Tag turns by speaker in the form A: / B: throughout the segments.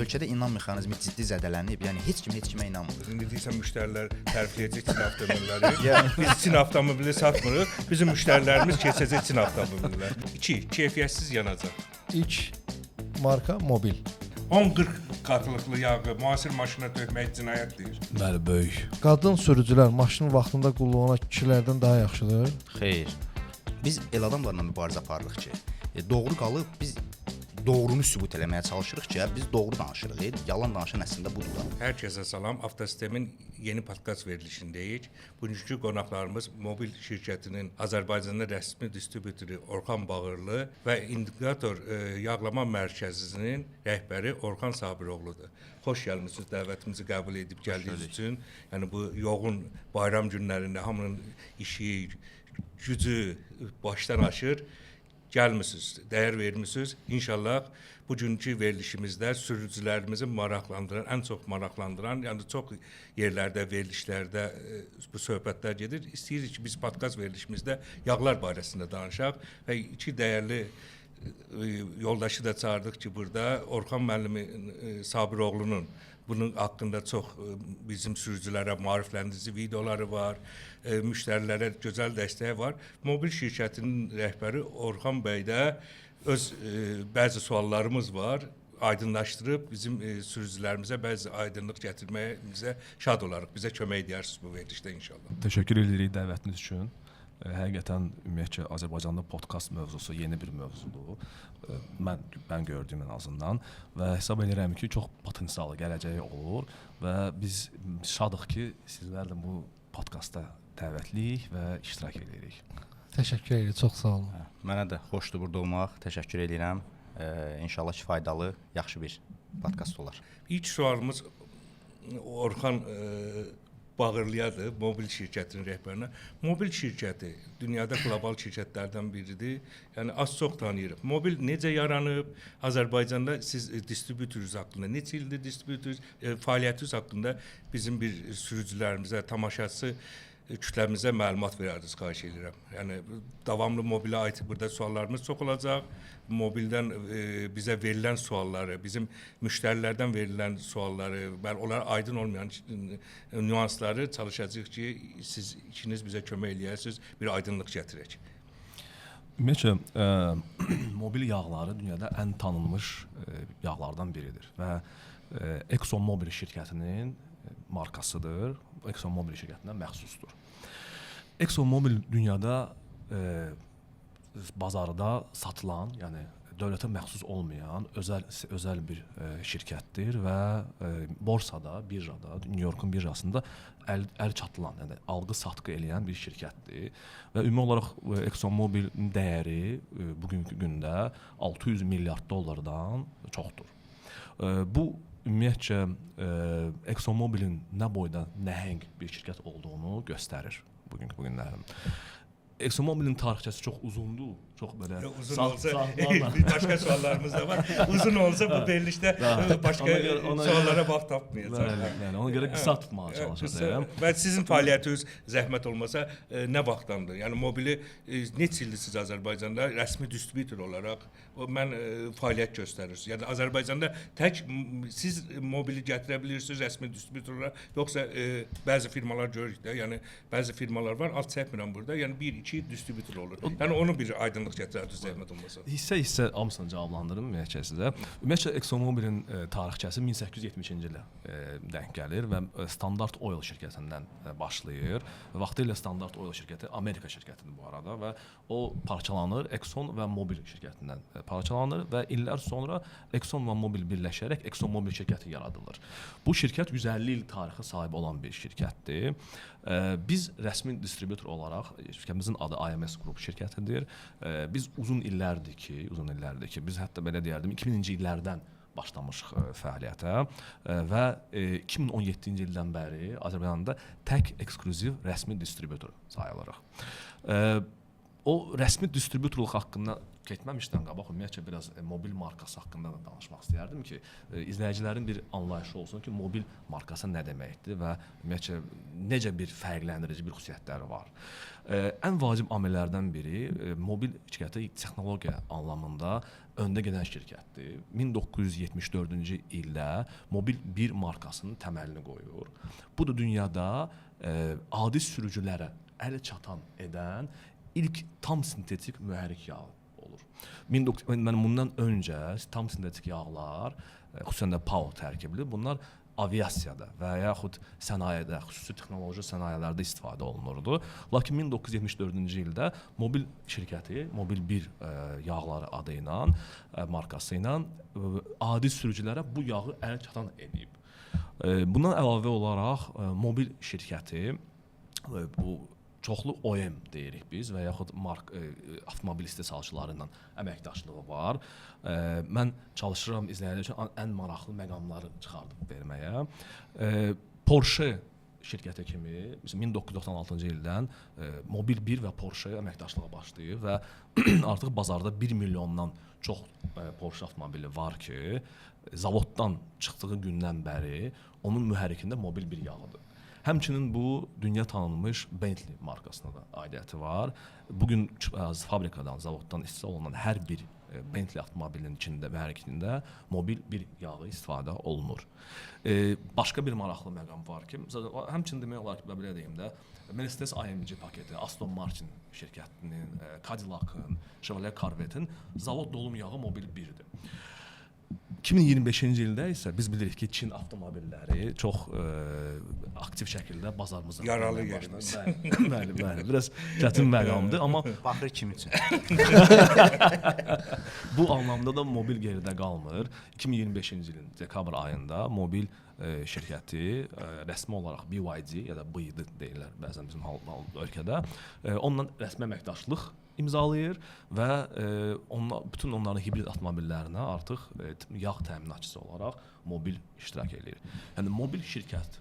A: ölkədə inam mexanizmi ciddi zədələnib. Yəni heç kimə inanmır.
B: İndi deyirsən müştərilər tərifləyəcək Çin avtomobilləri. Biz Çin avtomobili satmırıq. Bizim müştərilərimiz keçəcək Çin avtomobillər. 2. Keyfiyyətsiz yanacaq.
C: İlk marka mobil.
B: 10-40 qatılıqlı yağı müasir maşına tökmək cinayətdir.
C: Bəli, böyük. Qadın sürücülər maşının vaxtında qullanan kişilərdən daha yaxşıdır?
A: Xeyr. Biz el adamlarla mübarizə aparırıq ki, doğru qalıb biz doğrunu sübut eləməyə çalışırıq ki, biz doğru danışırıq. Yalan danışan əslində budur.
B: Hər kəsə salam. Avtosistemin yeni podkast verilişindəyik. Bugünkü qonaqlarımız mobil şirkətinin Azərbaycanda rəsmi distribütoru Orxan Bağırlı və İndikator yağlama mərkəzinin rəhbəri Orxan Sabiroğludur. Xoş gəlmisiniz, dəvətimizi qəbul edib gəldiyiniz üçün. Yəni bu yoğun bayram günlərində hamının işi, gücü başdan aşır. Gəlmisiniz, dəyər vermisiniz. İnşallah bugünkü verilişimizdə sürücülərimizi maraqlandıran, ən çox maraqlandıran, yəni çox yerlərdə, verilişlərdə bu söhbətlər gedir. İstəyirik ki, biz podkast verilişimizdə yağlar barəsində danışaq və iki dəyərli yoldaşı da çağırdıq ki, burada Orxan müəllimin Sabiroğlunun bunun haqqında çox bizim sürücülərə maarifləndirici videoları var, müştərilərə gözəl dəstəyi var. Mobil şirkətinin rəhbəri Orxan bəy də öz bəzi suallarımız var, aydınlaşdırıb bizim sürücülərimizə bəzi aydınlıq gətirməyimizə şad olarıq. Bizə kömək edərsiniz bu verilişdə inşallah.
D: Təşəkkür edirik dəvətiniz üçün. Həqiqətən ümumiyyətcə Azərbaycanda podkast mövzusu yeni bir mövzudur. Mən gördüyüm ən azından və hesab edirəm ki, çox potensialı gələcəyi olur və biz şadıq ki, sizlərlə bu podkastda dəvətliyik və iştirak edirik.
C: Təşəkkür edirik, çox sağ olun.
A: Mənə də xoşdur burada olmaq. Təşəkkür edirəm. İnşallah ki, faydalı, yaxşı bir podkast olar.
B: İlk sualımız Orxan Bağırlıyadır, mobil şirkətinin rəhbərinə. Mobil şirkəti dünyada qlobal şirkətlərdən biridir. Yəni az-çox tanıyırıq. Mobil necə yaranıb? Azərbaycanda siz distribütorunuz haqqında neçə ildir distribütor fəaliyyətiniz haqqında bizim bir sürücülərimizə, tamaşaçı kütləmizə məlumat verərdiniz, xahiş edirəm. Yəni davamlı mobilə aid burada suallarımız çox olacaq. Mobildən bizə verilən sualları, bizim müştərilərdən verilən sualları, onlara aydın olmayan nüansları çalışacağıq ki, siz ikiniz bizə kömək eləyəsiniz, bir aydınlıq gətirək.
D: Ümumiyyətcə, mobil yağları dünyada ən tanınmış yağlardan biridir və ExxonMobil şirkətinin markasıdır. ExxonMobil şirkətinə məxsusdur. ExxonMobil dünyada bazarda satılan, yəni dövlətə məxsus olmayan özəl bir şirkətdir və borsada, birjada, New Yorkun birjasında əl çatılan, yəni alğı-satqı eləyən bir şirkətdir və ümumi olaraq ExxonMobilin dəyəri bugünkü gündə 600 milyard dollardan çoxdur. Bu ümumiyyətcə ExxonMobilin nə boyda nəhəng bir şirkət olduğunu göstərir bugünkü günlərin. ExxonMobilin tarixçəsi çox uzundur, çox belə
B: uzun olsa başqa suallarımız da var. Uzun olsa bu verilişdə başqa suallara vaxt tapmayacaq.
D: Yəni ona görə qısa tutmağa çalışacağam.
B: Və sizin fəaliyyətiniz zəhmət olmasa nə vaxtdandır? Yəni mobili neçə ildir siz Azərbaycanda rəsmi distributor olaraq mən fəaliyyət göstərirsiniz? Yəni Azərbaycanda tək siz mobili gətirə bilirsiniz rəsmi distributor olaraq, yoxsa bəzi firmalar görürük də, yəni bəzi firmalar var, alt çəkmirəm burada. Yəni 1-2 distributor olur. Yəni onu bir aydınlıq gətirərdiniz zəhmət olmasa.
D: Hissə hamısını cavablandırım ümumiyyətcə sizə. Ümumiyyətcə ExxonMobilin tarixçəsi 1870-ci ilə denk gəlir və Standard Oil şirkətindən başlayır. Vaxtilə Standard Oil şirkəti Amerika şirkətidir bu arada və o parçalanır, Exxon və Mobil şirkətindən parçalanır və illər sonra Exxon və Mobil birləşərək ExxonMobil şirkəti yaradılır. Bu şirkət 150 il tarixi sahib olan bir şirkətdir. Biz rəsmi distributor olaraq şirkətimizin adı IMS Group şirkətidir. Biz uzun illərdir ki, biz hətta belə deyərdim 2000-ci illərdən başlamışıq fəaliyyətə və 2017-ci ildən bəri Azərbaycanda tək eksklüziv rəsmi distributor sayılırıq. O rəsmi distributorluq haqqında getməmişdən qabaq ümumiyyətlə biraz mobil markası haqqında da danışmaq istəyərdim ki, izləyicilərin bir anlayışı olsun ki, mobil markası nə deməkdir və ümumiyyətlə necə bir fərqləndirici bir xüsusiyyətləri var. Ən vacib amillərdən biri mobil şirkəti texnologiya anlamında öndə gedən şirkətdir. 1974-cü ildə Mobil 1 markasının təməlini qoyur. Bu da dünyada adi sürücülərə ələ çatan edən ilk tam sintetik mühərrik yağı olur. Mən bundan öncə tam sintetik yağlar, xüsusən də PAO tərkibli, bunlar aviasiyada və yaxud sənayedə, xüsusi texnoloji sənayelərdə istifadə olunurdu. Lakin 1974-cü ildə Mobil şirkəti, Mobil 1 yağları adı ilə, markası ilə adi sürücülərə bu yağı ələ çatan edib. Bundan əlavə olaraq Mobil şirkəti bu çoxlu OEM deyirik biz və yaxud avtomobil istehsalçıları ilə əməkdaşlığı var. Mən çalışıram izləyicilər üçün ən maraqlı məqamları çıxardıb verməyə. Porsche şirkəti kimi 1996-cı ildən Mobil 1 və Porsche əməkdaşlığa başlayıb və artıq bazarda 1 milyondan çox Porsche avtomobili var ki, zavoddan çıxdığı gündən bəri onun mühərrikində Mobil 1 yağıdır. Həmçinin bu dünya tanınmış Bentley markasına da aidiyyəti var. Bugün fabrikadan, zavoddan istehsal olunan hər bir Bentley avtomobilinin içində və hərəkətində Mobil 1 yağı istifadə olunur. Başqa bir maraqlı məqam var ki, həmçinin demək olar ki, belə deyim də, Mercedes AMG paketi, Aston Martin şirkətinin, Cadillac'ın, Chevrolet Corvette'in zavod dolum yağı Mobil 1-dir. 2025-ci ildə isə biz bilirik ki, Çin avtomobilləri çox aktiv şəkildə bazarımıza
B: yaralı yerimiz.
D: Bəli, biraz çətin məqamdır, amma
A: Baxır kim üçün.
D: bu anlamda da Mobil geridə qalmır. 2025-ci ilin dekabr ayında Mobil şirkəti rəsmi olaraq BYD ya da BYD deyirlər bəzən bizim ölkədə, onunla rəsmi əməkdaşlıq imzalayır və bütün onların hibrid avtomobillərinə artıq yağ təminatçısı olaraq Mobil iştirak edir. Yəni Mobil şirkət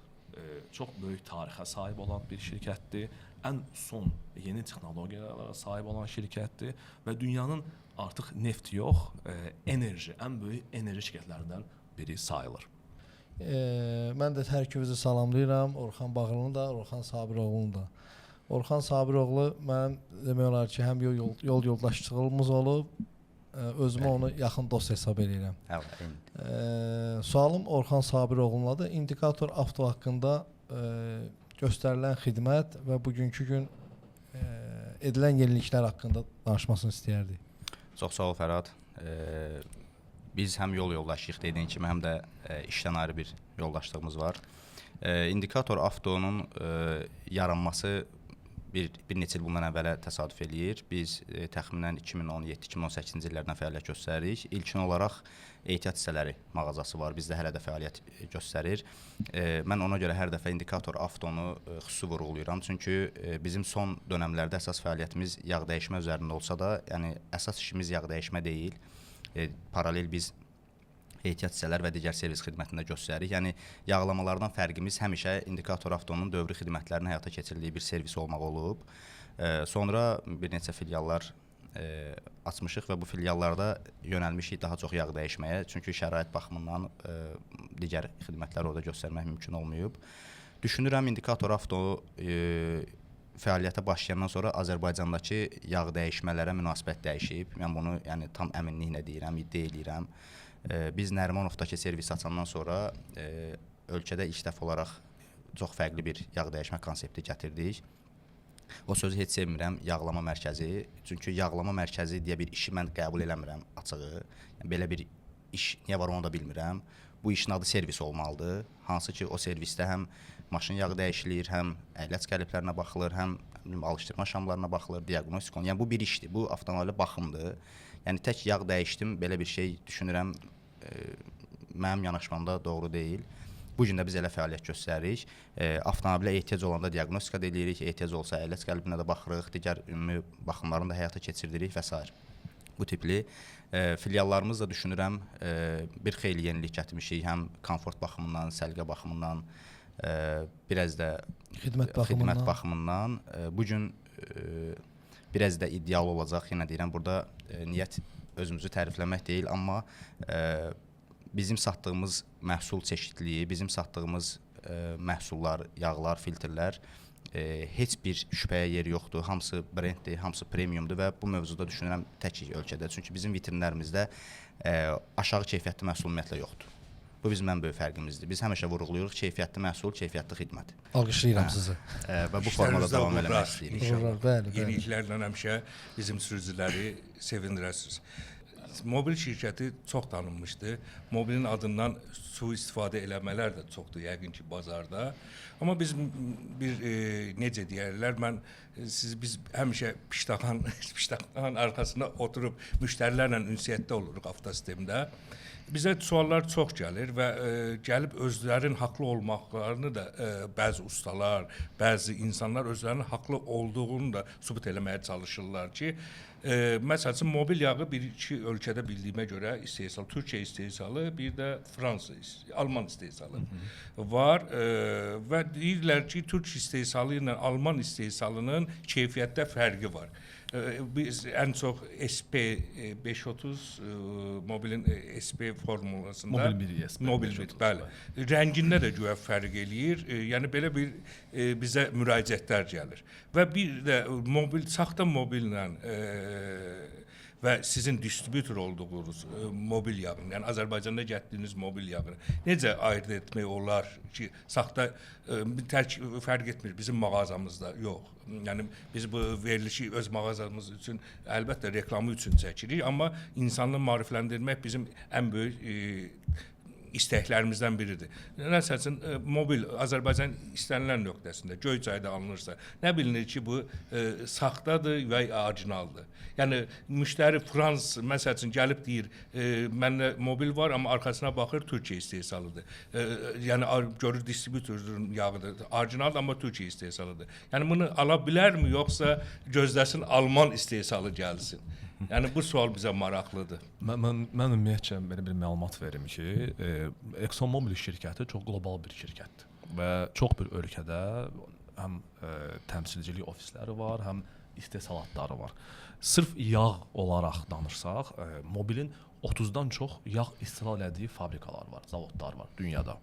D: çox böyük tarixə sahib olan bir şirkətdir. Ən son yeni texnologiyalara sahib olan şirkətdir və dünyanın artıq neft yox, ən böyük enerji şirkətlərindən biri sayılır.
C: Mən də hər ikinizi salamlayıram. Orxan Bağırlını da, Orxan Sabiroğlunu da. Orxan Sabiroğlu mənim demək olar ki, həm yol yoldaşlığımız olub, özümə onu yaxın dost hesab edirəm. Sualım Orxan Sabiroğlunadır. İndikator avto haqqında göstərilən xidmət və bugünkü gün edilən yeniliklər haqqında danışmasını istəyərdik.
A: Çox sağ ol Fərhad. Biz həm yol yoldaşıyıq dediyin kimi, həm də işdən ayrı bir yoldaşlığımız var. İndikator avtonun yaranması bir neçə il bundan əvvələ təsadüf eləyir. Biz təxminən 2017-2018-ci illərdən fəaliyyət göstəririk. İlkin olaraq ehtiyat hissələri mağazası var. Bizdə hələ də fəaliyyət göstərir. Mən ona görə hər dəfə indikator avtonu xüsusi vurğulayıram. Çünki bizim son dönəmlərdə əsas fəaliyyətimiz yağ dəyişmə üzərində olsa da, yəni əsas işimiz yağ dəyişmə deyil. Paralel biz ehtiyat hissələr və digər servis xidmətində göstəririk. Yəni yağlamalardan fərqimiz həmişə indikator avtonun dövrü xidmətlərinin həyata keçirildiyi bir servis olmaq olub. Sonra bir neçə filiallar açmışıq və bu filiallarda yönəlmişik daha çox yağ dəyişməyə. Çünki şərait baxımından digər xidmətləri orada göstərmək mümkün olmayıb. Düşünürəm indikator avto fəaliyyətə başlayandan sonra Azərbaycandakı yağ dəyişmələrə münasibət dəyişib. Mən bunu tam əminliklə deyirəm, iddia edirəm. Biz Nərimanovdakı servis açandan sonra ölkədə ilk dəfə olaraq çox fərqli bir yağ dəyişmə konsepti gətirdik. O sözü heç sevmirəm, yağlama mərkəzi. Çünki yağlama mərkəzi deyə bir işi mən qəbul eləmirəm açığı. Yəni, belə bir iş niyə var onu da bilmirəm. Bu işin adı servis olmalıdır. Hansı ki o servisdə həm maşın yağı dəyişilir, həm əhlət qəliblərinə baxılır, həm alışdırma şamlarına baxılır, diaqnostik. Yəni bu bir işdir, bu avtomobilə baxımdır. Yəni tək yağ dəyişdim, belə bir şey düşünürəm, mənim yanaşmamda doğru deyil. Bu gün də biz elə fəaliyyət göstəririk. Avtomobilə ehtiyac olanda diaqnostika edirik, ehtiyac olsa əhlət qəlibinə də baxırıq, digər ümumi baxımlarını da həyata keçiririk və s. Bu tipli filiallarımız da düşünürəm bir xeyli yenilik gətirmişik, həm komfort baxımından, səliqə baxımından, biraz da xidmət baxımından. Bu gün biraz da ideal olacaq. Yenə deyirəm, burada niyyət özümüzü tərifləmək deyil, amma bizim satdığımız məhsul çeşidliyi, bizim satdığımız məhsullar, yağlar, filtrlər heç bir şübhəyə yer yoxdur. Hamısı brenddir, hamısı premiumdur və bu mövzuda düşünürəm tək ölkədə. Çünki bizim vitrinlərimizdə aşağı keyfiyyətli məhsul ümumiyyətlə yoxdur. Bu bizim ən böyük fərqimizdir. Biz həmişə vurğulayırıq keyfiyyətli məhsul, keyfiyyətli xidmət.
C: Alqışlayıram sizi.
A: Və bu formada davam eləmək istəyirik.
C: İnşallah. Bəli, bəli.
B: Yeniliklərlə həmişə bizim sürücüləri sevindirəsiniz. Mobil şirkəti çox tanınmışdı. Mobilin adından sui-istifadə eləmələr də çoxdur yəqin ki bazarda. Amma biz necə deyərlər, biz həmişə piştaxtanın arxasında oturub müştərilərlə ünsiyyətdə oluruq avtosistemdə. Bizə suallar çox gəlir və gəlib özlərinin haqlı olmaqlarını da bəzi ustalar, bəzi insanlar özlərinin haqlı olduğunu da sübut eləməyə çalışırlar ki, məsəl üçün mobil yağı bir-iki ölkədə bildiyimə görə istehsal, Türkiyə istehsalı, bir də Fransa, Alman istehsalı var və deyirlər ki, Türk istehsalı ilə Alman istehsalının keyfiyyətdə fərqi var. Biz ən çox SP530 mobilin SP formulasında
D: Mobil 1,
B: Mobil 1, bəli. Rəngində də güya fərq eləyir. Yəni belə bir bizə müraciətlər gəlir. Və bir də saxta mobillə və sizin distributor olduğunuz mobil yağını, yəni Azərbaycanda gətirdiyiniz mobil yağını necə ayırd etmək olar ki, saxta fərq etmir bizim mağazamızda, yox. Yəni biz bu verilişi öz mağazamız üçün əlbəttə reklamı üçün çəkirik, amma insanları maarifləndirmək bizim ən böyük istəklərimizdən biridir. Məsələn, mobil Azərbaycan istənilən nöqtəsində Göyçayda alınırsa, nə bilinir ki, bu saxtadır və ya orijinaldır. Yəni müştəri məsələn gəlib deyir, məndə mobil var, amma arxasına baxır Türkiyə istehsalıdır. Yəni görür distributorun yağıdır, orijinaldır, amma Türkiyə istehsalıdır. Yəni bunu ala bilərmi, yoxsa gözləsin Alman istehsalı gəlsin? Yəni bu sual bizə maraqlıdır.
D: Mən ümumiyyətcə belə bir məlumat verim ki, ExxonMobil şirkəti çox qlobal bir şirkətdir və çox bir ölkədə həm təmsilçilik ofisləri var, həm istehsalatları var. Sırf yağ olaraq danışsaq, Mobilin 30-dan çox yağ istehsal etdiyi fabrikalar var, zavodlar var dünyada.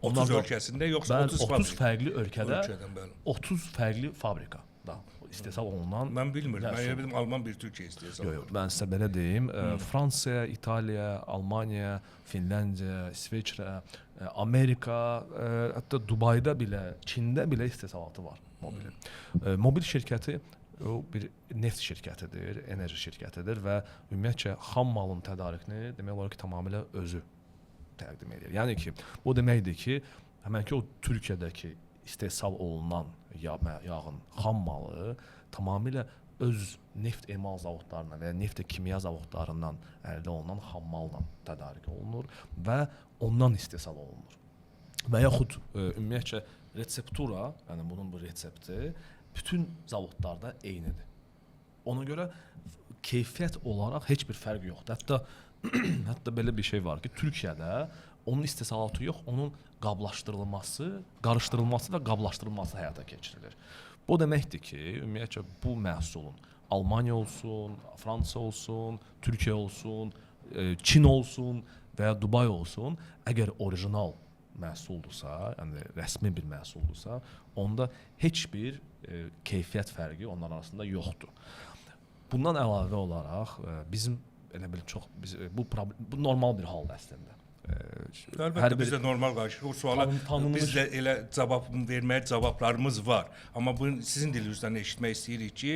B: 30 ölkəsində yoxsa
D: 30 fərqli ölkədə
B: ölkədən,
D: 30 fərqli fabrikada istehsal olunan.
B: Mən bilmirəm. Mən elə bildim Alman bir Türkiyə istehsalı.
D: Yox, mən sizə belə deyim, Fransa, İtaliya, Almaniya, Finlandiya, İsveçrə, Amerika, hətta Dubayda belə, Çində belə istehsalatı var Mobilin. Mobil şirkəti o bir neft şirkətidir, enerji şirkətidir və ümumiyyətcə xam malın tədarükünü demək olar ki, tamamilə özü təqdim edir. Yəni ki, bu deməkdir ki, həmən ki o Türkiyədəki istehsal olunan yağın xam malı tamamilə öz neft emal zavodlarından və ya neft kimya zavodlarından əldə olunan xam malla tədarik olunur və ondan istehsal olunur. Və yaxud ümumiyyətcə reseptura, yəni bunun bu resepti bütün zavodlarda eynidir. Ona görə keyfiyyət olaraq heç bir fərq yoxdur. Hətta belə bir şey var ki, Türkiyədə onun istehsalatı yox, onun qablaşdırılması, qarışdırılması və qablaşdırılması həyata keçirilir. Bu deməkdir ki, ümumiyyətcə bu məhsulun Almaniya olsun, Fransa olsun, Türkiyə olsun, Çin olsun və ya Dubay olsun, əgər orijinal məhsuldursa, yəni rəsmi bir məhsuldursa, onda heç bir keyfiyyət fərqi onların arasında yoxdur. Bundan əlavə olaraq bizim elə bil çox bu normal bir haldır əslində.
B: Əlbəttə biz də normal qarşıyıq. O suala biz də elə cavab verməyə cavablarımız var. Amma bu sizin dilinizdən eşitmək istəyirik ki,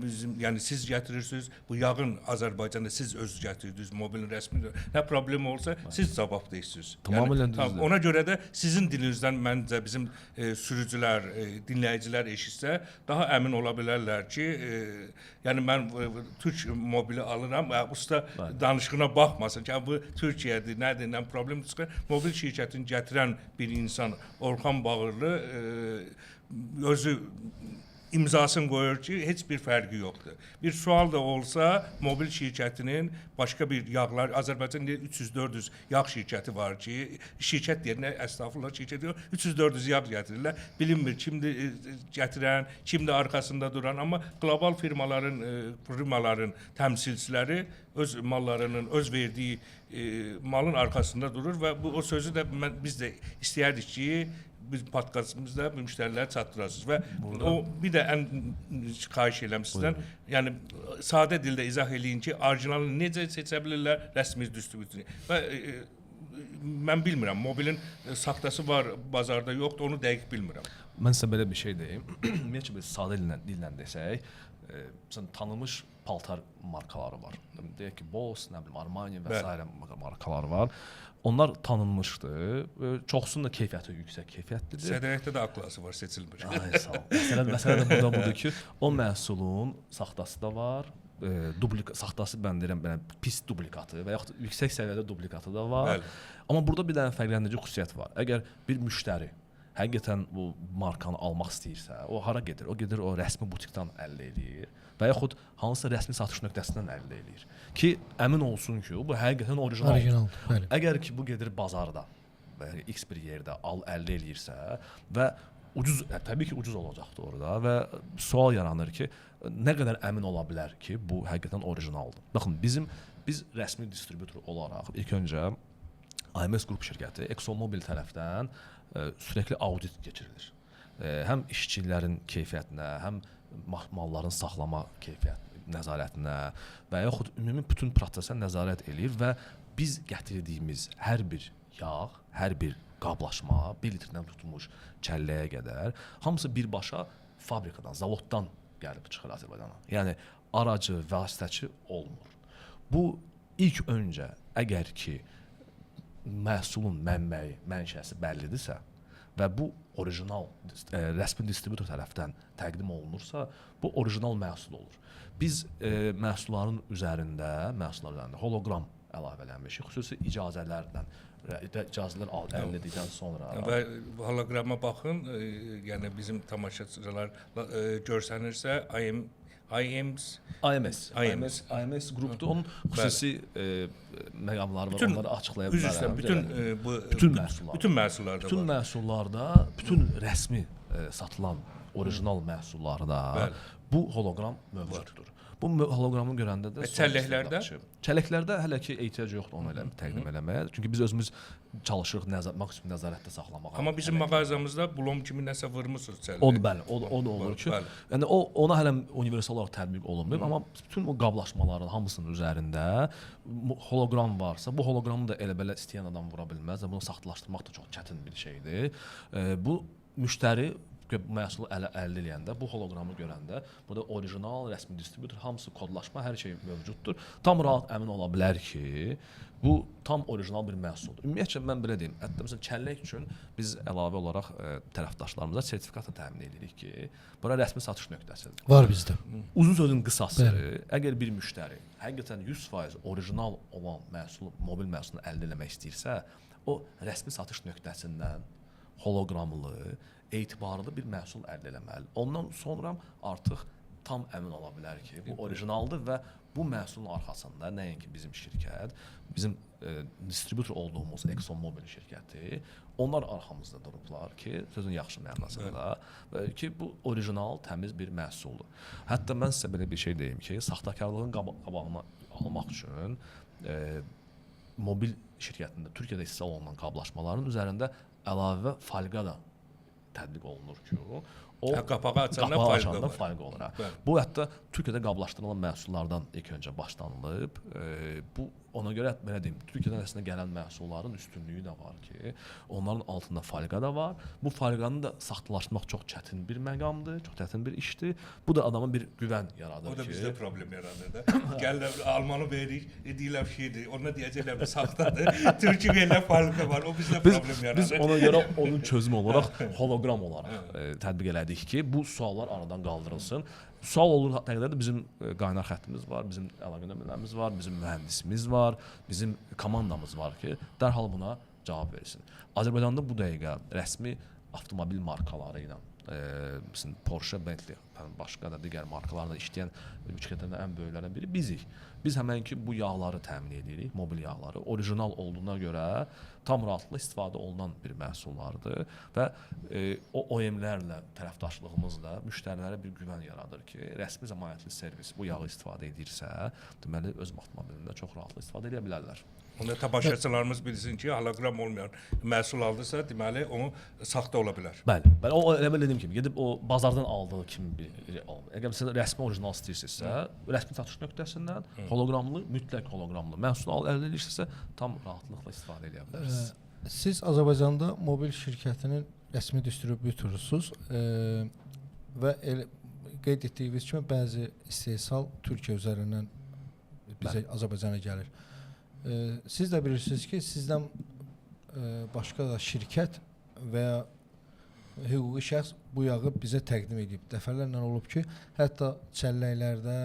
B: bizim yəni siz gətirirsiniz, bu yağın Azərbaycanda siz özünüz gətirdiniz, mobilin rəsmi nə problem olsa siz cavab deyirsiniz.
D: Tamamilə düzdür.
B: Ona görə də sizin dilinizdən məncə bizim sürücülər, dinləyicilər eşitsə daha əmin ola bilərlər ki, yəni mən Türk mobili alıram, usta danışığına baxmasın ki, bu Türkiyədir, nədir, nə problem çıxır. Mobil şirkətini gətirən bir insan Orxan Bağırlı özü imzasını qoyur ki, heç bir fərqi yoxdur. Bir sual da olsa, mobil şirkətinin başqa bir yağlar, Azərbaycanda 300-400 yağ şirkəti var ki, şirkət deyəndə əstəğfurullah şirkət yox, 300-400 yağ gətirirlər. Bilinmir kimdir gətirən, kimdir arxasında duran, amma qlobal firmaların təmsilçiləri öz mallarının, öz verdiyi malın arxasında durur və bu o sözü də biz də istəyərdik ki, biz podkastımızda bu müştərilərə çatdırasınız və o bir də ən xahiş edirəm sizdən, yəni sadə dildə izah eləyin ki, orijinalını necə seçə bilirlər rəsmi distributor. Və mən bilmirəm, mobilin saxtası var, bazarda yoxdur, onu dəqiq bilmirəm.
D: Mən sizə belə bir şey deyim. Ümumiyyətlə biz sadə dillə desək, məsələn tanınmış paltar markaları var. Deyək ki, Boss, nə bilim, Armani və s. markaları var. Onlar tanınmışdır. Çoxsunun da keyfiyyəti yüksək keyfiyyətlidir.
B: Sədrəkdə də A-klası var, seçilmir.
D: Ay sağ ol. Məsələ də budur ki, o məhsulun saxtası da var. Saxtası mən deyirəm belə pis dublikatı və yaxud yüksək səviyyədə dublikatı da var.
B: Bəli.
D: Amma burada bir dənə fərqləndirici xüsusiyyət var. Əgər bir müştəri həqiqətən bu markanı almaq istəyirsə, o hara gedir? O gedir o rəsmi butikdən əldə edir və yaxud hansısa rəsmi satış nöqtəsindən əldə edir ki, əmin olsun ki, bu həqiqətən orijinaldır.
C: Bəli.
D: Əgər ki, bu gedir bazarda və X bir yerdə əldə eləyirsə və ucuz, təbii ki, ucuz olacaqdır orada və sual yaranır ki, nə qədər əmin ola bilər ki, bu həqiqətən orijinaldır. Baxın, biz rəsmi distributor olaraq ilk öncə AMS qrup şirkəti ExxonMobil tərəfdən sürekli audit keçirilir. Həm işçilərin keyfiyyətinə, həm malların saxlama keyfiyyətinə, nəzarətinə və yaxud ümumi bütün prosesə nəzarət eləyir və biz gətirdiyimiz hər bir yağ, hər bir qablaşma, 1 litrdən tutmuş kəlləyə qədər hamısı birbaşa fabrikadan, zavoddan gəlib çıxır Azərbaycana. Yəni aracı, vasitəçi olmur. Bu ilk öncə əgər ki məhsulun mənbəyi, mənşəsi bəllidirsə və bu orijinal rəsmi distributor tərəfdən təqdim olunursa, bu orijinal məhsul olur. Biz məhsulların üzərində holoqram əlavə eləmişik, xüsusi icazələrlə. İcazələr əldə edildikdən sonra
B: və holoqrama baxın, yəni bizim tamaşaçılar görsənirsə IMS
D: qrupdur. Onun xüsusi məqamları var, onları açıqlaya bilərəm.
B: Bütün məhsullarda
D: bütün məhsullarda, bütün rəsmi satılan orijinal məhsullarda bu holoqram mövcuddur. Bu holoqramı görəndə də çəlləklərdə hələ ki ehtiyac yoxdur onu elə təqdim eləməyə. Çünki biz özümüz çalışırıq maksimum nəzarətdə saxlamağa.
B: Amma bizim mağazamızda blom kimi nəsə vurmusunuz çəllək.
D: O bəli, o da olur ki, yəni ona hələ universal olaraq tətbiq olunmur, amma bütün o qablaşmaların hamısının üzərində holoqram varsa, bu holoqramı da elə belə istəyən adam vura bilməz və bunu saxtalaşdırmaq da çox çətin bir şeydir. Bu müştəri məhsulu əldə eləyəndə, bu holoqramı görəndə, burada orijinal, rəsmi distributor, hamısı kodlaşma, hər şey mövcuddur. Tam rahat əmin ola bilər ki, bu tam orijinal bir məhsuldur. Ümumiyyətlə, mən belə deyim, hətta məsələn, kəllək üçün biz əlavə olaraq tərəfdaşlarımıza sertifikat da təmin edirik ki, bura rəsmi satış nöqtəsidir.
C: Var bizdə.
D: Uzun sözün qısası, əgər bir müştəri həqiqətən 100% orijinal olan məhsulu, mobil məhsulunu əldə eləmək istəyirsə, o rəsmi satış nöqtəsindən holoqramlı, etibarlı bir məhsul əldə eləməli. Ondan sonra artıq tam əmin ola bilər ki, bu orijinaldır və bu məhsulun arxasında nəinki bizim şirkət, bizim distributor olduğumuz ExxonMobil şirkəti, onlar arxamızda durublar ki, sözün yaxşı mənasında ki, bu orijinal, təmiz bir məhsuldur. Hətta mən sizə belə bir şey deyim ki, saxtakarlığın qabağını almaq üçün mobil şirkətində Türkiyədə istehsal olunan qablaşmaların üzərində əlavə falqa da tətbiq olunur ki, o
B: qapağı açanda
D: falqa olur. Bu hətta Türkiyədə qablaşdırılan məhsullardan ilk öncə başlanılıb. Bu ona görə belə deyim, Türkiyədən əslində gələn məhsulların üstünlüyü də var ki, onların altında falqa da var. Bu falqanı da saxtalaşdırmaq çox çətin bir məqamdır, çox çətin bir işdir. Bu da adama bir güvən yaradır ki,
B: o da bizdə problem yaradır da. Gəlirlər Almanı veririk, deyirlər şeydir, ona deyəcəklər bu saxtadır. Türkiyədə falqa var, o bizdə problem yaradır.
D: Biz ona görə onun çözümü olaraq holoqram olaraq tətbiq elədik ki, bu suallar aradan qaldırılsın. Sual olur təqdirdə də bizim qaynar xəttimiz var, bizim əlaqə nömrələrimiz var, bizim mühəndisimiz var, bizim komandamız var ki, dərhal buna cavab versin. Azərbaycanda bu dəqiqə rəsmi avtomobil markaları ilə Porsche, Bentley başqa da digər markalarda işləyən şirkətlərin ən böyüklərindən biri bizik. Biz həmən ki bu yağları təmin edirik, mobil yağları. Orijinal olduğuna görə tam rahatlıqla istifadə olunan bir məhsullardır və o OEM-lərlə tərəfdaşlığımızla müştərilərə bir güvən yaradır ki, rəsmi zəmanətli servis bu yağı istifadə edirsə, deməli öz avtomobilində çox rahatlıqla istifadə edə bilərlər.
B: Onda tamaşaçılarımız bilsin ki, hologram olmayan məhsul aldısa, deməli o saxta ola bilər.
D: Bəli. O elə belə dediyim kimi, gedib o bazardan aldığı kimi bir əgər siz rəsmi orijinal istəyirsinizsə, rəsmi satış nöqtəsindən holoqramlı, mütləq holoqramlı məhsul əldə edirsinizsə, tam rahatlıqla istifadə edə bilərsiniz.
C: Siz Azərbaycanda mobil şirkətinin rəsmi distributorusunuz və qeyd etdiyiniz kimi bəzi istehsal Türkiyə üzərindən bizə Azərbaycana gəlir. Siz də bilirsiniz ki, sizdən başqa da şirkət və ya hüquqi şəxs bu yağı bizə təqdim edib. Dəfələrlə olub ki, hətta çəlləklərdə,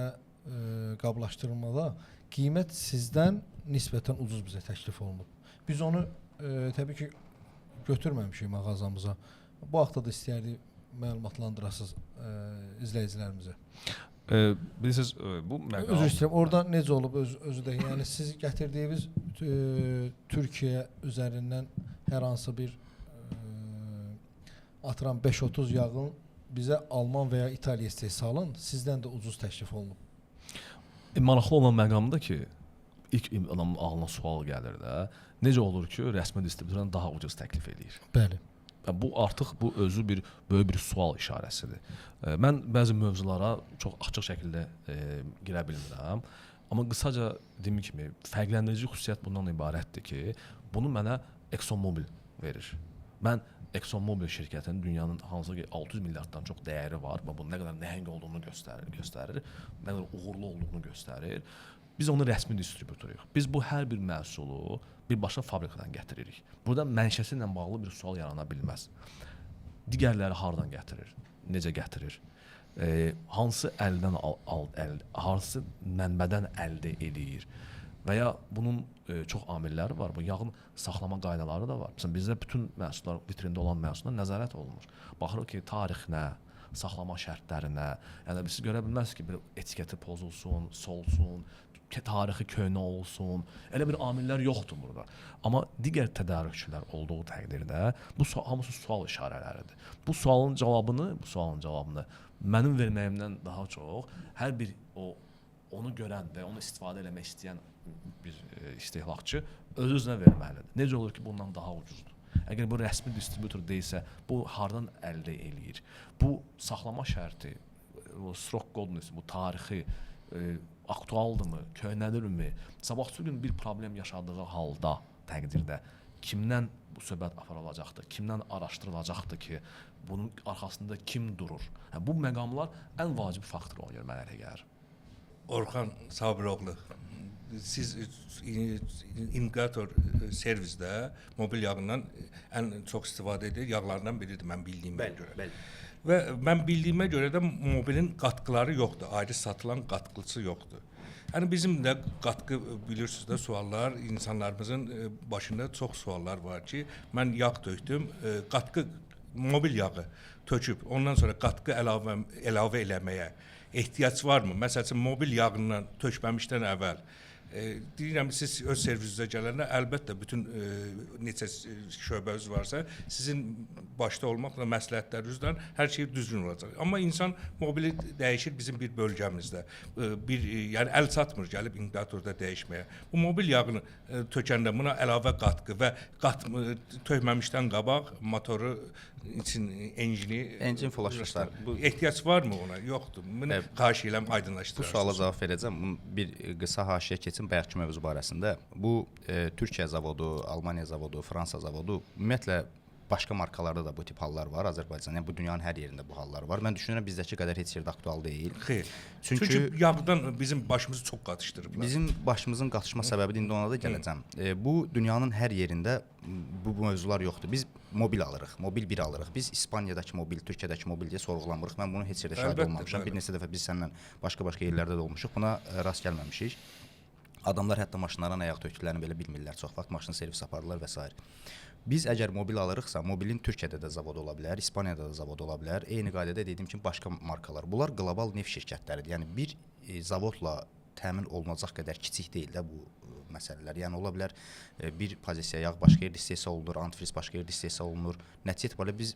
C: qablaşdırmada qiymət sizdən nisbətən ucuz bizə təklif olunub. Biz onu təbii ki, götürməmişik mağazamıza. Bu haqda da istəyərdik məlumatlandırasınız izləyicilərimizə.
D: Bilirsiniz, bu məqam...
C: Üzr istəyirəm, orada necə olub özü də, yəni siz gətirdiyiniz Türkiyə üzərindən hər hansı bir atıram 5-30 yağın bizə Alman və ya İtaliya istehsalın sizdən də ucuz təklif olunub.
D: Maraqlı olan məqamda ki, ilk adamın ağlına sual gəlir də, necə olur ki, rəsmi distributordan daha ucuz təklif edir?
C: Bəli.
D: Bu artıq bu özü bir böyük bir sual işarəsidir. Mən bəzi mövzulara çox açıq şəkildə girə bilmirəm. Amma qısaca dediyim kimi fərqləndirici xüsusiyyət bundan ibarətdir ki, bunu mənə ExxonMobil verir. Mən ExxonMobil şirkətinin dünyanın hansı ki 600 milyarddan çox dəyəri var və bunun nə qədər nəhəng olduğunu göstərir, nə qədər uğurlu olduğunu göstərir. Biz onun rəsmi distributoruyuq. Biz bu hər bir məhsulu birbaşa fabrikadan gətiririk. Burada mənşəsi ilə bağlı bir sual yarana bilməz. Digərləri hardan gətirir? Necə gətirir? Hansı hansı mənbədən əldə edir? Və ya bunun çox amilləri var. Bu yağın saxlama qaydaları da var. Məsələn, bizdə bütün məhsullar, vitrində olan məhsullar nəzarət olunur. Baxırıq ki, tarixinə, saxlama şərtlərinə, yəni siz görə bilməzsiniz ki, bir etiketi pozulsun, solsun, tarixi köhnə olsun. Elə bir amillər yoxdur burada. Amma digər tədarükçülər olduğu təqdirdə bu hamısı sual işarələridir. Bu sualın cavabını mənim verməyimdən daha çox hər bir onu görən və onu istifadə etmək istəyən bir istehlakçı öz-özünə verməlidir. Necə olur ki, bundan daha ucuzdur? Əgər bu rəsmi distributor deyilsə, bu hardan əldə eləyir? Bu saxlama şərti, o srok kodunu, bu tarixi aktualdırmı, köhnədirmi? Sabahçı gün bir problem yaşadığı halda təqdirdə kimdən bu söhbət aparılacaqdır, kimdən araşdırılacaqdır ki, bunun arxasında kim durur? Bu məqamlar ən vacib faktor olur mənə elə gəlir.
B: Orxan Sabiroğlu, siz integrator servisdə mobil yağından ən çox istifadə edir yağlardan biridir mən bildiyimə görə.
A: Bəli.
B: Və mən bildiyimə görə də mobilin qatqıları yoxdur, ayrı satılan qatqısı yoxdur. Yəni bizim də qatqı bilirsiniz də suallar, insanlarımızın başında çox suallar var ki, mən yağ tökdüm, qatqı mobil yağı töküb, ondan sonra qatqı əlavə eləməyə ehtiyac varmı? Məsələn, mobil yağından tökməmişdən əvvəl deyirəm, siz öz servisinizə gələndə əlbəttə bütün neçə şöbəniz varsa, sizin başda olmaqla məsləhətlərinizdən hər şey düzgün olacaq. Amma insan mobili dəyişir bizim bir bölgəmizdə. Yəni əl çatmır gəlib integratorda dəyişməyə. Bu mobil yağını tökəndə buna əlavə qatqı və tökməmişdən qabaq motoru için engine
A: flaşlar.
B: Ehtiyac varmı ona? Yoxdur. Bunu xahiş edirəm aydınlaşdırarsınız.
A: Bu suala cavab verəcəm. Bir qısa haşiyə keçim bayaqki mövzu barəsində. Bu Türkiyə zavodu, Almaniya zavodu, Fransa zavodu, ümumiyyətlə başqa markalarda da bu tip hallar var Azərbaycanda. Yəni bu dünyanın hər yerində bu hallar var. Mən düşünürəm bizdəki qədər heç yerdə aktual deyil.
B: Xeyr. Çünki yağdan bizim başımızı çox qatışdırıblar.
A: Bizim başımızın qatışma səbəbi də indi ona da gələcəm. Bu dünyanın hər yerində bu mövzular yoxdur. Biz mobil alırıq, mobil 1 alırıq. Biz İspaniyadakı mobil, Türkiyədəki mobil deyə sorğulanmırıq. Mən bunu heç yerdə şahid olmamışam. Bir neçə dəfə biz səndən başqa yerlərdə də olmuşuq. Buna rast gəlməmişik. Adamlar hətta maşınlardan ayaq tökdüklərini belə bilmirlər. Çox vaxt maşın servis aparırlar və s. Biz əgər mobil alırıqsa, mobilin Türkiyədə də zavod ola bilər, İspaniyada da zavod ola bilər. Eyni qaydada dediyim kimi başqa markalar. Bunlar qlobal neft şirkətləridir. Yəni bir zavodla təmin olunacaq qədər kiçik deyil də bu məsələlər. Yəni ola bilər bir pozisiya yağ başqa yerdə istehsal olunur, antifriz başqa yerdə istehsal olunur. Nəticə etibarilə biz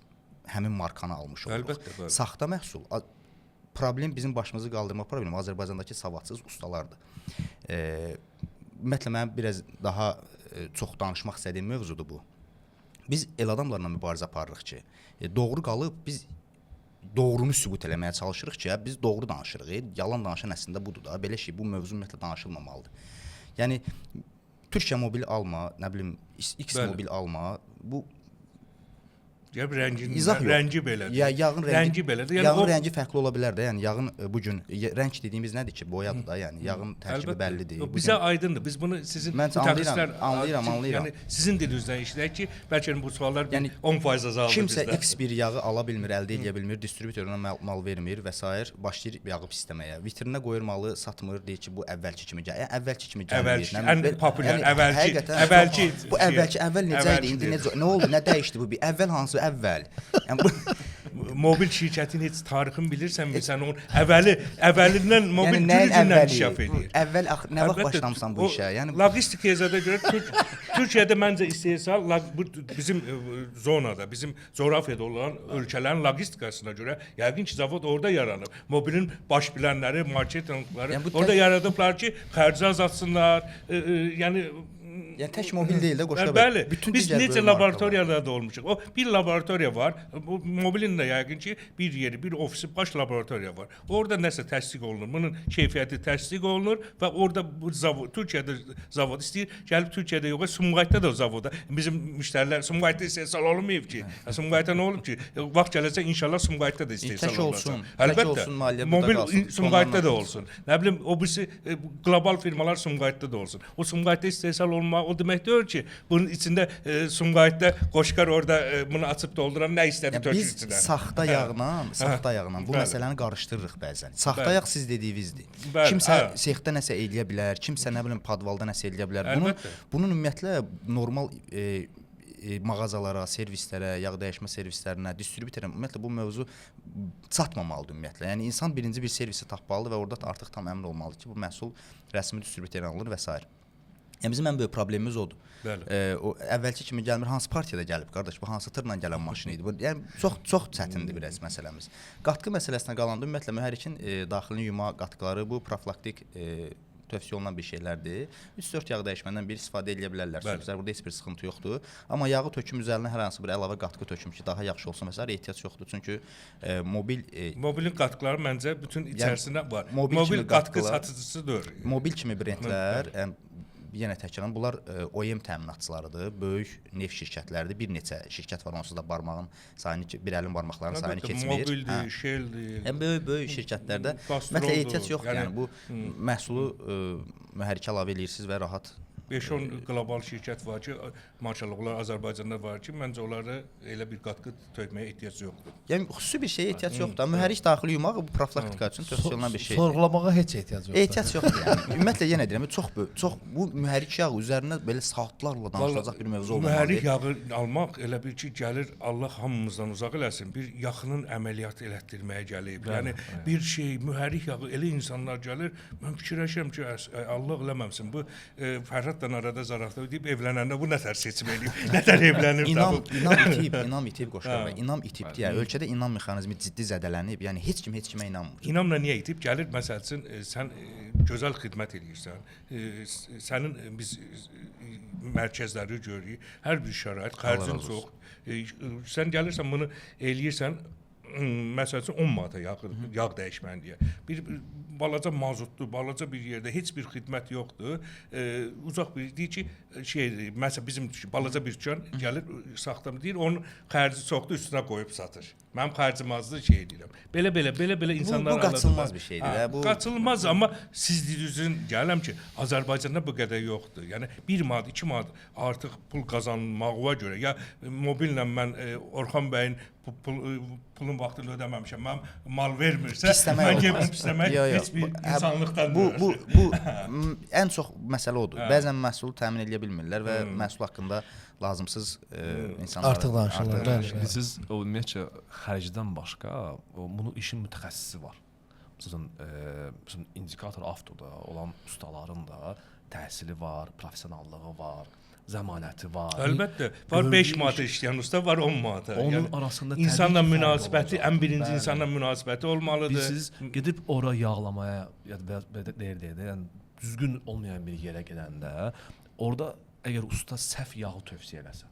A: həmin markanı almış oluruq.
B: Əlbəttə.
A: Saxta məhsul problem bizim başımızı qaldırma problemi Azərbaycandakı savadsız ustalardır. Ümumiyyətlə mənim biraz daha çox danışmaq istədiyim mövzudur bu. Biz el adamlarla mübarizə aparırıq ki, doğru qalıb biz doğrunu sübut eləməyə çalışırıq ki, biz doğru danışırıq. Yalan danışan əslində budur da. Belə şey bu mövzu ümumiyyətlə danışılmamalıdır. Yəni Türkiyə mobil alma, nə bilim X mobil alma, bu
B: rəngi belədir.
A: Yağın
B: rəngi belədir.
A: Yəni yağın rəngi fərqli ola bilər də. Yəni yağın bu gün rəng dediyimiz nədir ki? Boyadır da. Yəni yağın tərkibi bəllidir.
B: Bizə aydındır. Biz bunu sizin mütəxəssislər
A: anlayıram.
B: Yəni sizin dilinizdən işləyək ki, bəlkə bu suallar 10% azalır bizdə.
A: Kimsə X bir yağı ala bilmir, əldə edə bilmir, distributor ona mal vermir və s. başlayır yağı pisləməyə. Vitrinə qoyur malı, satmır, deyir ki, bu əvvəlki kimi gəlir. Əvvəlki kimi gəlir.
B: Ən populyar əvvəlki.
A: Bu əvvəl necə idi? İndi necə? Nə oldu? Nə dəyişdi bu? Əvvəl hansı əvvəl? Yəni bu
B: mobil şirkətin heç tarixini bilirsənmi? Sən onun əvvəlindən mobil gücündən inkişaf edir.
A: Əvvəl nə vaxt başlamısan bu işə? Yəni
B: logistik yazada görə Türkiyədə məncə istehsal bizim zonada, bizim coğrafiyada olan ölkələrin logistikasına görə yəqin ki, zavod orada yaranıb. Mobilin baş bilənləri, marketinqləri orada yaradıblar ki, xərci azaltsınlar. Yəni
A: tək mobil deyil də qoşula
B: bəli. Biz necə laboratoriyalarda olmuşuq. O bir laboratoriya var. Bu mobilin də yəqin ki, bir yeri, bir ofisi, baş laboratoriya var. Orada nəsə təsdiq olunur. Bunun keyfiyyəti təsdiq olunur və orada bu zavod, Türkiyədə zavod istəyir, gəlib Türkiyədə yox, Sumqayıtda da zavoda. Bizim müştərilər Sumqayıtda istehsal olunmayıb ki. Sumqayıtda nə olub ki? Vaxt gələcək inşallah Sumqayıtda da istehsal olunacaq. Əlbəttə. Mobil Sumqayıtda da olsun. Nə bilim, o birisi qlobal firmalar Sumqayıtda da olsun. O Sumqayıtda istehsal olmaq o demək deyil ki, bunun içində Sumqayıtda Qoşqar orada bunu açıb dolduran nə istədi tökür içinə.
A: Biz saxta yağla bu məsələni qarışdırırıq bəzən. Saxta yağ siz dediyinizdir. Kimsə sexdə nəsə eləyə bilər, kimsə nə bilim podvalda nəsə eləyə bilər. Bunun ümumiyyətlə normal mağazalara, servislərə, yağ dəyişmə servislərinə, distributorə ümumiyyətlə bu mövzu çatmamalıdır ümumiyyətlə. Yəni insan birinci bir servisi tapmalıdır və orada artıq tam əmin olmalıdır ki, bu məhsul rəsmi distributordan alınır və s. Yəni bizim ən böyük problemimiz odur. O əvvəlki kimi gəlmir. Hansı partiyada gəlib qardaş? Bu hansı tırla gələn maşın idi? Bu yəni çox çətindir biraz məsələmiz. Qatqı məsələsinə qalanda ümumiyyətlə mühərrikin daxilini yuma qatqıları bu profilaktik tövsiyə olunan bir şeylərdir. 3-4 yağ dəyişməndən bir istifadə edə bilərlər. Sürücülər burada heç bir sıxıntı yoxdur. Amma yağı töküm üzərinə hər hansı bir əlavə qatqı töküm ki, daha yaxşı olsun məsələ ehtiyac yoxdur. Çünki
B: mobilin qatqıları məncə bütün içərisində var. Mobil qatqı satıcısıdır.
A: Mobil kimi brendlər yenə təkrar bunlar OEM təminatçılarıdır, böyük neft şirkətləridir. Bir neçə şirkət var, onsuz da barmağın sayını, bir əlin barmaqlarının sayını keçmir.
B: Mobildir, Shelldir.
A: Yəni böyük şirkətlərdə ümumiyyətlə ehtiyac yoxdur. Yəni bu məhsulu mühərrikə əlavə edirsiniz və rahat
B: 5-10 qlobal şirkət var ki, maşallah onlar Azərbaycanda var ki, məncə onlara elə bir qatqı tökməyə ehtiyac yoxdur.
A: Yəni xüsusi bir şeyə ehtiyac yoxdur. Mühərrik daxili yumaq bu profilaktika üçün tövsiyə olunan bir şeydir.
C: Sorğulamağa heç ehtiyac yoxdur.
A: Ehtiyac yoxdur yəni. Ümumiyyətlə yenə deyirəm, çox bu mühərrik yağı üzərinə belə saatlarla danışılacaq bir mövzu olmalıdır.
B: Mühərrik yağı almaq elə bir ki, gəlir Allah hamımızdan uzaq eləsin, bir yaxının əməliyyat elətdirməyə gəlib. Yəni bir şey mühərrik yağı elə insanlar gəlir, mən fikirləşirəm ki, Allah eləməsin. Bu Fərhadla arada zarafat edib evlənəndə bu nətər seçim eləyib, nətər evlənib
A: İnam itib qoşulur. İnam itibdir. Yəni ölkədə inam mexanizmi ciddi zədələnib. Yəni heç kim heç kimə inanmır.
B: İnamla niyə itib? Gəlir məsəl üçün sən gözəl xidmət eləyirsən. Sənin biz mərkəzləri görürük. Hər bir şərait, xərcin çox. Sən gəlirsən bunu eləyirsən, məsəl üçün 10 manata yağ dəyişmənliyə. Bir balaca mazutdur, balaca bir yerdə heç bir xidmət yoxdur. Uzaq bir deyir ki, məsələn bizim balaca bir dükan gəlir, saxtam deyir, onun xərci çoxdur, üstünə qoyub satır. Mənim xərcim azdır, şey deyirəm. Belə insanlar
A: bu qaçılmaz bir şeydir.
B: Bu qaçılmaz, amma siz deyirsiniz gələm ki, Azərbaycanda bu qədər yoxdur. Yəni 1 manat, 2 manat artıq pul qazanmağa görə ya mobillə mən Orxan bəyin pulun vaxtını ödəməmişəm. Mən mal vermirsə, mən gəlib pisləmək heç bir insanlıqdan
A: bu ən çox məsələ odur. Bəzən məhsulu təmin edə bilmirlər və məhsul haqqında lazımsız insanlar
C: Artıq danışırlar. Bəli.
D: Siz o ümumiyyətcə xərcdən başqa bunun işin mütəxəssisi var. Məsələn, indikator avtoda olan ustaların da təhsili var, professionallığı var, zəmanəti var.
B: Əlbəttə, var 5 manata işləyən usta, var 10 manata.
D: Onun arasında
B: insanla
D: təbii ki,
B: münasibəti,
D: fərq
B: ən birinci
D: olacaq.
B: insanla münasibəti olmalıdır.
D: Siz gedib ora yağlamaya ya da yəni düzgün olmayan bir yerə gedəndə, orada əgər usta səhv yağı tövsiyə eləsə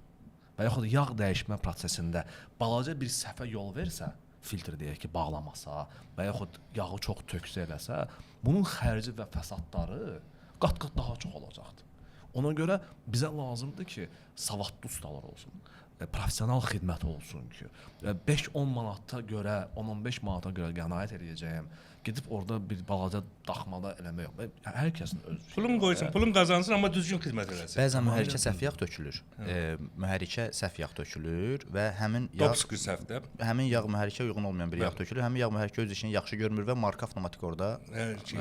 D: və yaxud da yağ dəyişmə prosesində balaca bir səhvə yol versə, filtr deyək ki, bağlamasa və yaxud yağı çox töksə eləsə, bunun xərci və fəsadları qat-qat daha çox olacaqdır. Ona görə bizə lazımdır ki, savadlı ustalar olsun, professional xidmət olsun ki, 5-10 manata görə, 10-15 manata görə qənaət edəcəyəm. Gedib orada bir balaca daxmada eləmək yox. Hər kəsin öz
B: Pulun qoysun, pulun qazansın, amma düzgün xidmət eləsin.
A: Bəzən mühərrikə səhv yağ tökülür. Mühərrikə səhv yağ tökülür və həmin yağ
B: Topski səhvdə.
A: həmin yağ mühərrikə uyğun olmayan bir yağ tökülür. Həmin yağ mühərrikə öz işini yaxşı görmür və marka avtomatik orada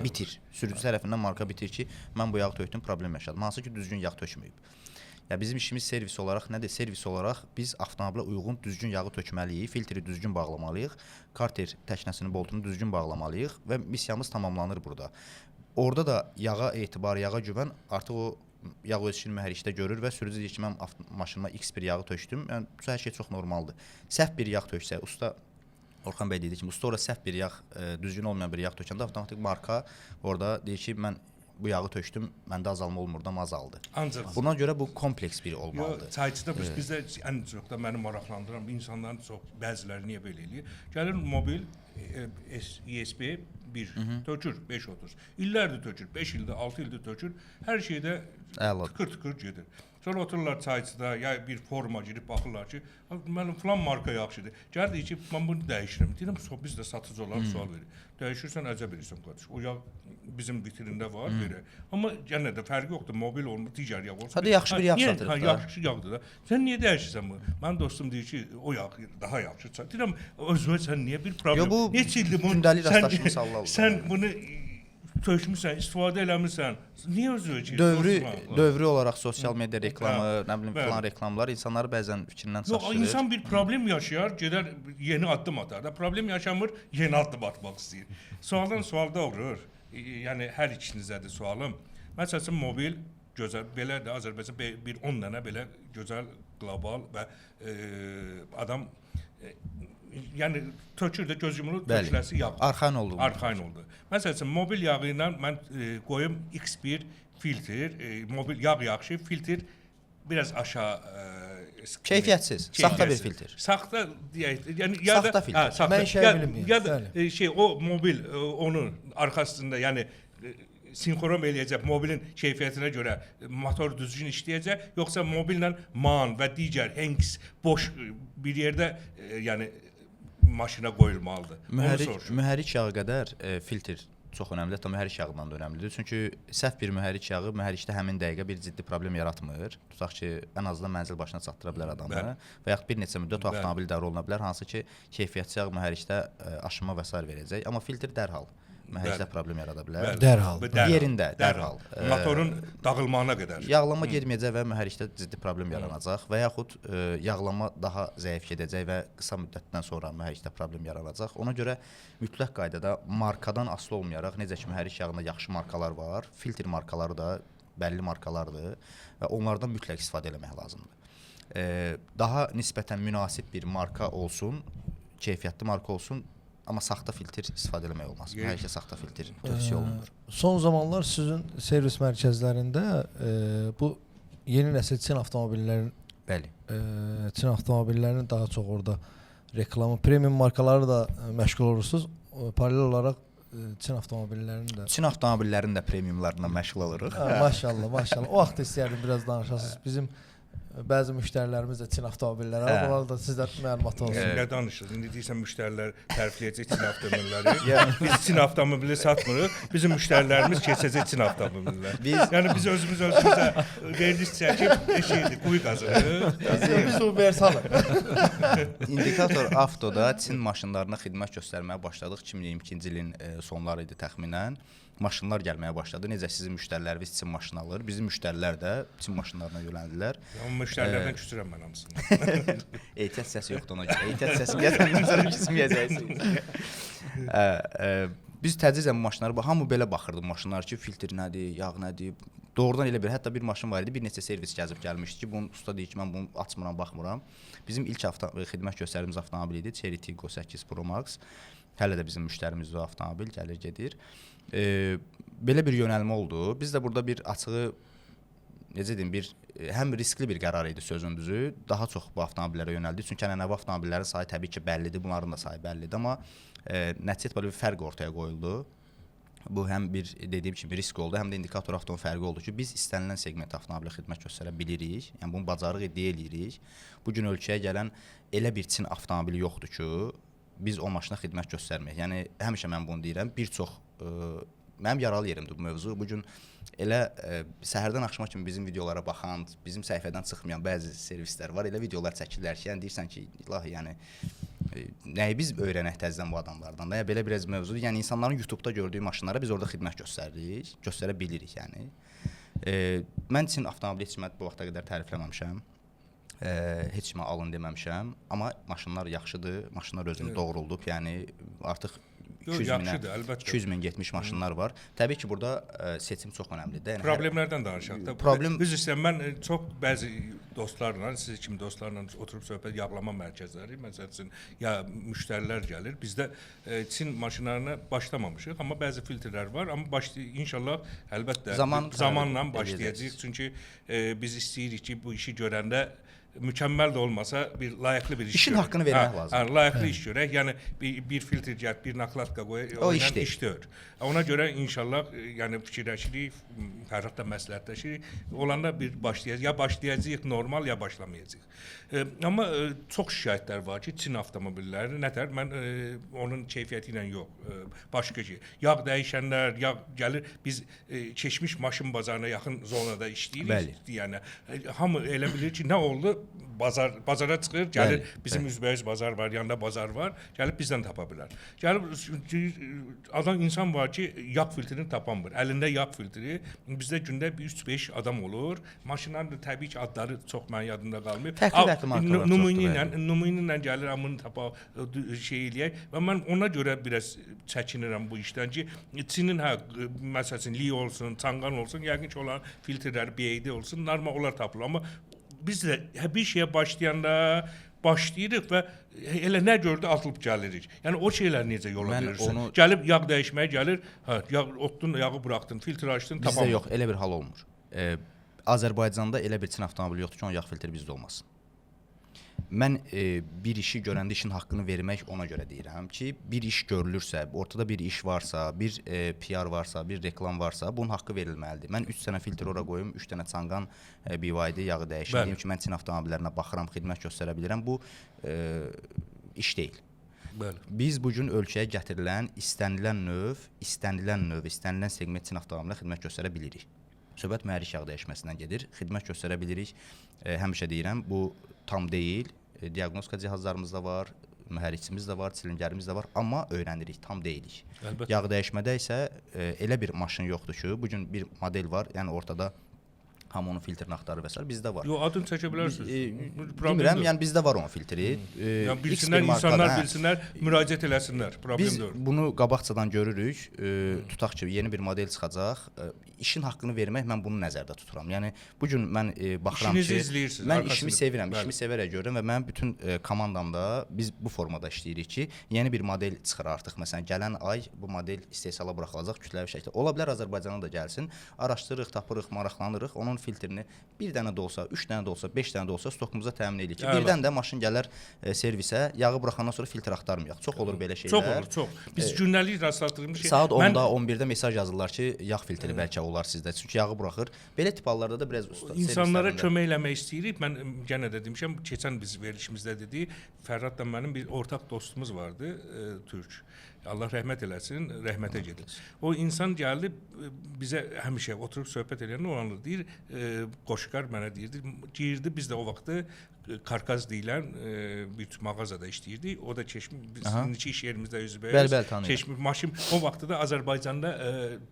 A: bitir. Sürücü tərəfindən marka bitir ki, mən bu yağı tökdüm, problem yaşadım. Hansı ki, düzgün yağ tökməyib. Ya bizim işimiz servis olaraq nədir? Servis olaraq biz avtomobilə uyğun düzgün yağı tökməliyik, filtri düzgün bağlamalıyıq, karter təşnəsinin boltunu düzgün bağlamalıyıq və missiyamız tamamlanır burada. Orada da yağa etibar, yağa güvən artıq o yağ öz işini mühərrikdə görür və sürücü deyir ki, mən maşınıma X bir yağı tökdüm. Yəni hər şey çox normaldır. Səhv bir yağ töksə, usta Orxan bəy dedi ki, usta ora səhv bir yağ, düzgün olmayan bir yağ tökəndə avtomatik marka orada deyir ki, mən bu yağı tökdüm, məndə azalma olmur da azaldı.
B: Ancaq
A: Buna görə bu kompleks bir olmalıdır.
B: Çayçıda bizdə ən çox da məni maraqlandıran insanların çox bəziləri niyə belə eləyir? Gəlir mobil ESP 1 tökür 530. İllərdir tökür, 5 ildir, 6 ildir tökür. Hər şeydə tıkır gedir. Sonra otururlar çayçıda ya bir forma girib baxırlar ki, mənim falan marka yaxşıdır. Gəl deyir ki, mən bunu dəyişirəm. Deyirəm, biz də satıcı olaraq sual verir. Dəyişirsən əcəb edirsən qardaş. O yağ bizim vitrində var belə. Amma yenə də fərqi yoxdur. Mobil olmur, digər yağ olsun.
A: Hadi yaxşı bir yağ satırıq da.
B: Yaxşı yağdır da. Sən niyə dəyişirsən bunu? Mənim dostum deyir ki, o yağ daha yaxşı. Deyirəm, özünə sən niyə bir problem?
A: Yo, bu
B: neçə ildir bunu
A: gündəlik rastlaşdığımız hallar.
B: Sən bunu tökmüsən, istifadə eləmirsən. Niyə özünə ki?
A: Dövrü olaraq sosial media reklamı, nə bilim filan reklamlar insanları bəzən fikrindən çaşdırır.
B: Yox, insan bir problem yaşayar, gedər yeni addım atar da. Problem yaşamır, yeni addım atmaq istəyir. Sualdan sual doğurur. Yəni hər ikinizədir sualım. Məsələn, mobil gözəl, belə də Azərbaycan bir 10 dənə belə gözəl qlobal və adam yəni tökür də göz yumulu töküləsi yağ.
A: Arxain oldu.
B: Arxain oldu. Məsələn, mobil yağı ilə mən qoyum X1 filtr, mobil yağ yaxşı, filtr biraz aşağı
A: keyfiyyətsiz, saxta bir filtr.
B: Saxta deyək, yəni ya da
A: saxta filtr.
C: Mən şey bilmirəm.
B: Ya da o mobil onun arxasında, yəni sinxron eləyəcək mobilin keyfiyyətinə görə motor düzgün işləyəcək, yoxsa mobillə man və digər hengis boş bir yerdə yəni maşına qoyulmalıdır.
A: Mühərrik yağı qədər filtr çox önəmlidir, hətta mühərrik yağından da önəmlidir. Çünki səhv bir mühərrik yağı mühərrikdə həmin dəqiqə bir ciddi problem yaratmır. Tutaq ki, ən azından mənzil başına çatdıra bilər adamı və yaxud bir neçə müddət o avtomobil idarə oluna bilər, hansı ki, keyfiyyətli yağ mühərrikdə aşınma və sair verəcək. Amma filtr dərhal mühərrikdə problem yarada bilər.
C: Dərhal.
A: Yerində, dərhal.
B: Motorun dağılmağına qədər.
A: Yağlama getməyəcək və mühərrikdə ciddi problem yaranacaq və yaxud yağlama daha zəif gedəcək və qısa müddətdən sonra mühərrikdə problem yaranacaq. Ona görə mütləq qaydada markadan asılı olmayaraq, necə ki mühərrik yağında yaxşı markalar var, filtr markaları da bəlli markalardır və onlardan mütləq istifadə etmək lazımdır. Daha nisbətən münasib bir marka olsun, keyfiyyətli marka olsun, amma saxta filtr istifadə etmək olmaz. Mühərrikə saxta filtr tövsiyə olunur.
C: Son zamanlar sizin servis mərkəzlərində bu yeni nəsil Çin avtomobillərinin Çin avtomobillərinin daha çox orada reklamı, premium markaları da məşğul olursunuz. Paralel olaraq Çin avtomobillərinin də
A: premiumlarından məşğul oluruq.
C: Maşallah, maşallah. O vaxt istəyərdim biraz danışasınız. Bizim Bəzi müştərilərimiz də Çin avtomobilləri var. Bunlar da sizdə məlumat olsun.
B: Nə danışırıq? İndi deyirsən müştərilər tərifləyəcək Çin avtomobilləri. Biz Çin avtomobili satmırıq. Bizim müştərilərimiz keçəcək Çin avtomobillər. Yəni biz özümüzə veriliş çəkib şeydir, quyu qazırıq.
C: Biz universalıq.
A: İndikator Avtoda Çin maşınlarına xidmət göstərməyə başladıq. 2022-ci ilin sonları idi təxminən. Maşınlar gəlməyə başladı. Necə sizin müştəriləriniz Çin maşını alır, bizim müştərilər də Çin maşınlarına yönəldilər.
B: Amma müştərilərdən küsürəm mən hamısını.
A: Ehtiyat səsi yoxdur ona görə. Ehtiyat səsi gətirəndən sonra küsməyəcəksiniz. Biz tədricən bu maşınlara hamı belə baxırdı maşınlar ki, filtr nədir, yağ nədir. Doğrudan elə bir, hətta bir maşın var idi, bir neçə servis gəzib gəlmişdi ki, bunun usta deyir ki, mən bunu açmıram, baxmıram. Bizim ilk xidmət göstərdiyimiz avtomobil idi, Chery Tiggo 8 Pro Max. Hələ də bizim müştərimiz o avtomobil gəlir gedir. Belə bir yönəlmə oldu. Biz də burada bir açığı, necə deyim, həm riskli bir qərar idi sözün düzü. Daha çox bu avtomobillərə yönəldik. Çünki ənənəvi avtomobillərin sayı təbii ki, bəllidir, bunların da sayı bəllidir, amma nəticə etibarilə bir fərq ortaya qoyuldu. Bu həm bir dediyim kimi risk oldu, həm də indikator avtonun fərqi oldu ki, biz istənilən segment avtomobilə xidmət göstərə bilirik. Yəni bunu bacarıq iddia eləyirik. Bu gün ölkəyə gələn elə bir Çin avtomobili yoxdur ki, biz o maşına xidmət göstərməyək. Yəni həmişə mən bunu deyirəm. Bir çox mənim yaralı yerimdir bu mövzu. Bu gün elə səhərdən axşama kimi bizim videolara baxan, bizim səhifədən çıxmayan bəzi servislər var. Elə videolar çəkirlər ki, yəni deyirsən ki, ilahi, yəni nəyi biz öyrənək təzədən bu adamlardan da. Ya belə biraz mövzudur. Yəni insanların YouTube-da gördüyü maşınlara biz orada xidmət göstəririk, göstərə bilirik yəni. Mən Çin avtomobili heç bu vaxta qədər tərifləməmişəm. Heç kimə alın deməmişəm, amma maşınlar yaxşıdır, maşınlar özünü doğruldub, yəni artıq 200 min getmiş maşınlar var. Təbii ki, burada seçim çox önəmlidir. Yəni,
B: problemlərdən danışaq da.
A: Problem...
B: Düz istəyirəm, mən çox bəzi dostlarla, siz kimi dostlarla oturub söhbət yağlama mərkəzləri, məsəl üçün, ya müştərilər gəlir. Bizdə Çin maşınlarına başlamamışıq, amma bəzi filtrlər var, amma inşallah əlbəttə zamanla başlayacağıq. Çünki biz istəyirik ki, bu işi görəndə mükəmməl də olmasa bir layiqli bir iş
A: İşin haqqını vermək lazım.
B: Layiqli iş görək. Yəni bir filtr gəlib, bir naklatka qoyaq, o iş deyil. Ona görə inşallah yəni fikirləşirik, Fərhad da məsləhətləşirik. Olanda bir başlayacağıq, ya başlayacağıq normal, ya başlamayacağıq. Amma çox şikayətlər var ki, Çin avtomobilləri nətər mən onun keyfiyyəti ilə yox, başqa ki, yağ dəyişənlər, yağ gəlir, biz keçmiş maşın bazarına yaxın zonada işləyirik. Yəni hamı elə bilir ki, nə oldu? Bazara çıxır, gəlir, bizim üzbəüz bazar var, yanında bazar var, gəlib bizdən tapa bilər. Gəlib insan var ki, yağ filtrini tapamır. Əlində yağ filtri, bizdə gündə 3-5 adam olur. Maşınların da təbii ki, adları çox mənim yadımda qalmır.
A: Fərqli markalar çoxdur.
B: Nümunə ilə gəlir, amını tapa şey eləyək. Və mən ona görə biraz çəkinirəm bu işdən ki, Çinin məsələn, Li olsun, Çangan olsun, yəqin ki, olan filtrləri BYD olsun, normal onlar tapılır. Amma biz də bir şeyə başlayırıq və elə nə gördü atılıb gəlirik. Yəni o şeylər necə yola verirsən? Gəlib yağ dəyişməyə gəlir, otdun, yağı buraxdın, filtr açdın, tapamır.
A: Bizdə yox, elə bir hal olmur. Azərbaycanda elə bir Çin avtomobili yoxdur ki, onun yağ filtri bizdə olmasın. Mən bir işi görəndə işin haqqını vermək ona görə deyirəm ki, bir iş görülürsə, ortada bir iş varsa, bir PR varsa, bir reklam varsa, bunun haqqı verilməlidir. Mən 3 dənə filtr ora qoyum, 3 dənə Çangan BYD yağı dəyişim, deyim ki, mən Çin avtomobillərinə baxıram, xidmət göstərə bilirəm. Bu iş deyil.
B: Bəli.
A: Biz bu gün ölkəyə gətirilən istənilən növ, istənilən segment Çin avtomobilinə xidmət göstərə bilirik. Söhbət mühərrik yağ dəyişməsindən gedir, xidmət göstərə bilirik. Həmişə deyirəm, bu tam deyil. Diaqnostika cihazlarımız da var, mühərrikçimiz də var, silingerimiz də var, amma öyrənirik, tam deyilik.
B: Əlbəttə.
A: Yağ dəyişmədə isə elə bir maşın yoxdur ki, bu gün bir model var, yəni ortada hamı onun filtrini axtarır və s. bizdə var.
B: Yox, adını çəkə bilərsiniz.
A: Bilmirəm, yəni bizdə var onun filtri.
B: Yəni bilsinlər, insanlar bilsinlər, müraciət eləsinlər.
A: Biz bunu qabaqcadan görürük. Tutaq ki, yeni bir model çıxacaq. İşin haqqını vermək, mən bunu nəzərdə tuturam. Yəni bu gün mən baxıram ki, mən işimi sevirəm, işimi sevərək görürəm və mənim bütün komandamda biz bu formada işləyirik ki, yeni bir model çıxır artıq. Məsələn, gələn ay bu model istehsala buraxılacaq kütləvi şəkildə. Ola bilər Azərbaycana da gəlsin. Araşdırırıq, tapırıq, maraqlanırıq. Onun filtrini bir dənə də olsa, 3 dənə də olsa, 5 dənə də olsa stokumuza təmin edirik ki,
B: Əla.
A: birdən də maşın gələr servisə, yağı buraxandan sonra filtr axtarmayaq. Çox olur belə şeylər.
B: Çox olur, çox. Biz gündəlik rastladığımız şey.
A: Saat 10-da, 11-də mesaj yazırlar ki, yağ filtri bəlkə olar sizdə. Çünki yağı buraxır. Belə tip hallarda da biraz
B: İnsanlara kömək eləmək istəyirik. Mən yenə də demişəm, keçən biz verilişimizdə dedik, Fərhadla mənim bir ortaq dostumuz vardı, Türk. Allah rəhmət eləsin, rəhmətə gedir. O insan gəldi bizə həmişə oturub söhbət eləyəndə o anı deyir, qoşqar mənə deyirdi, girdi biz də o vaxtı Karkaz deyilən bir mağazada işləyirdik. O da Çeşmi bizim iş yerimizdə üzbəyiz.
A: Bəli, tanıyıram.
B: Çeşmi maşın o vaxtı da Azərbaycanda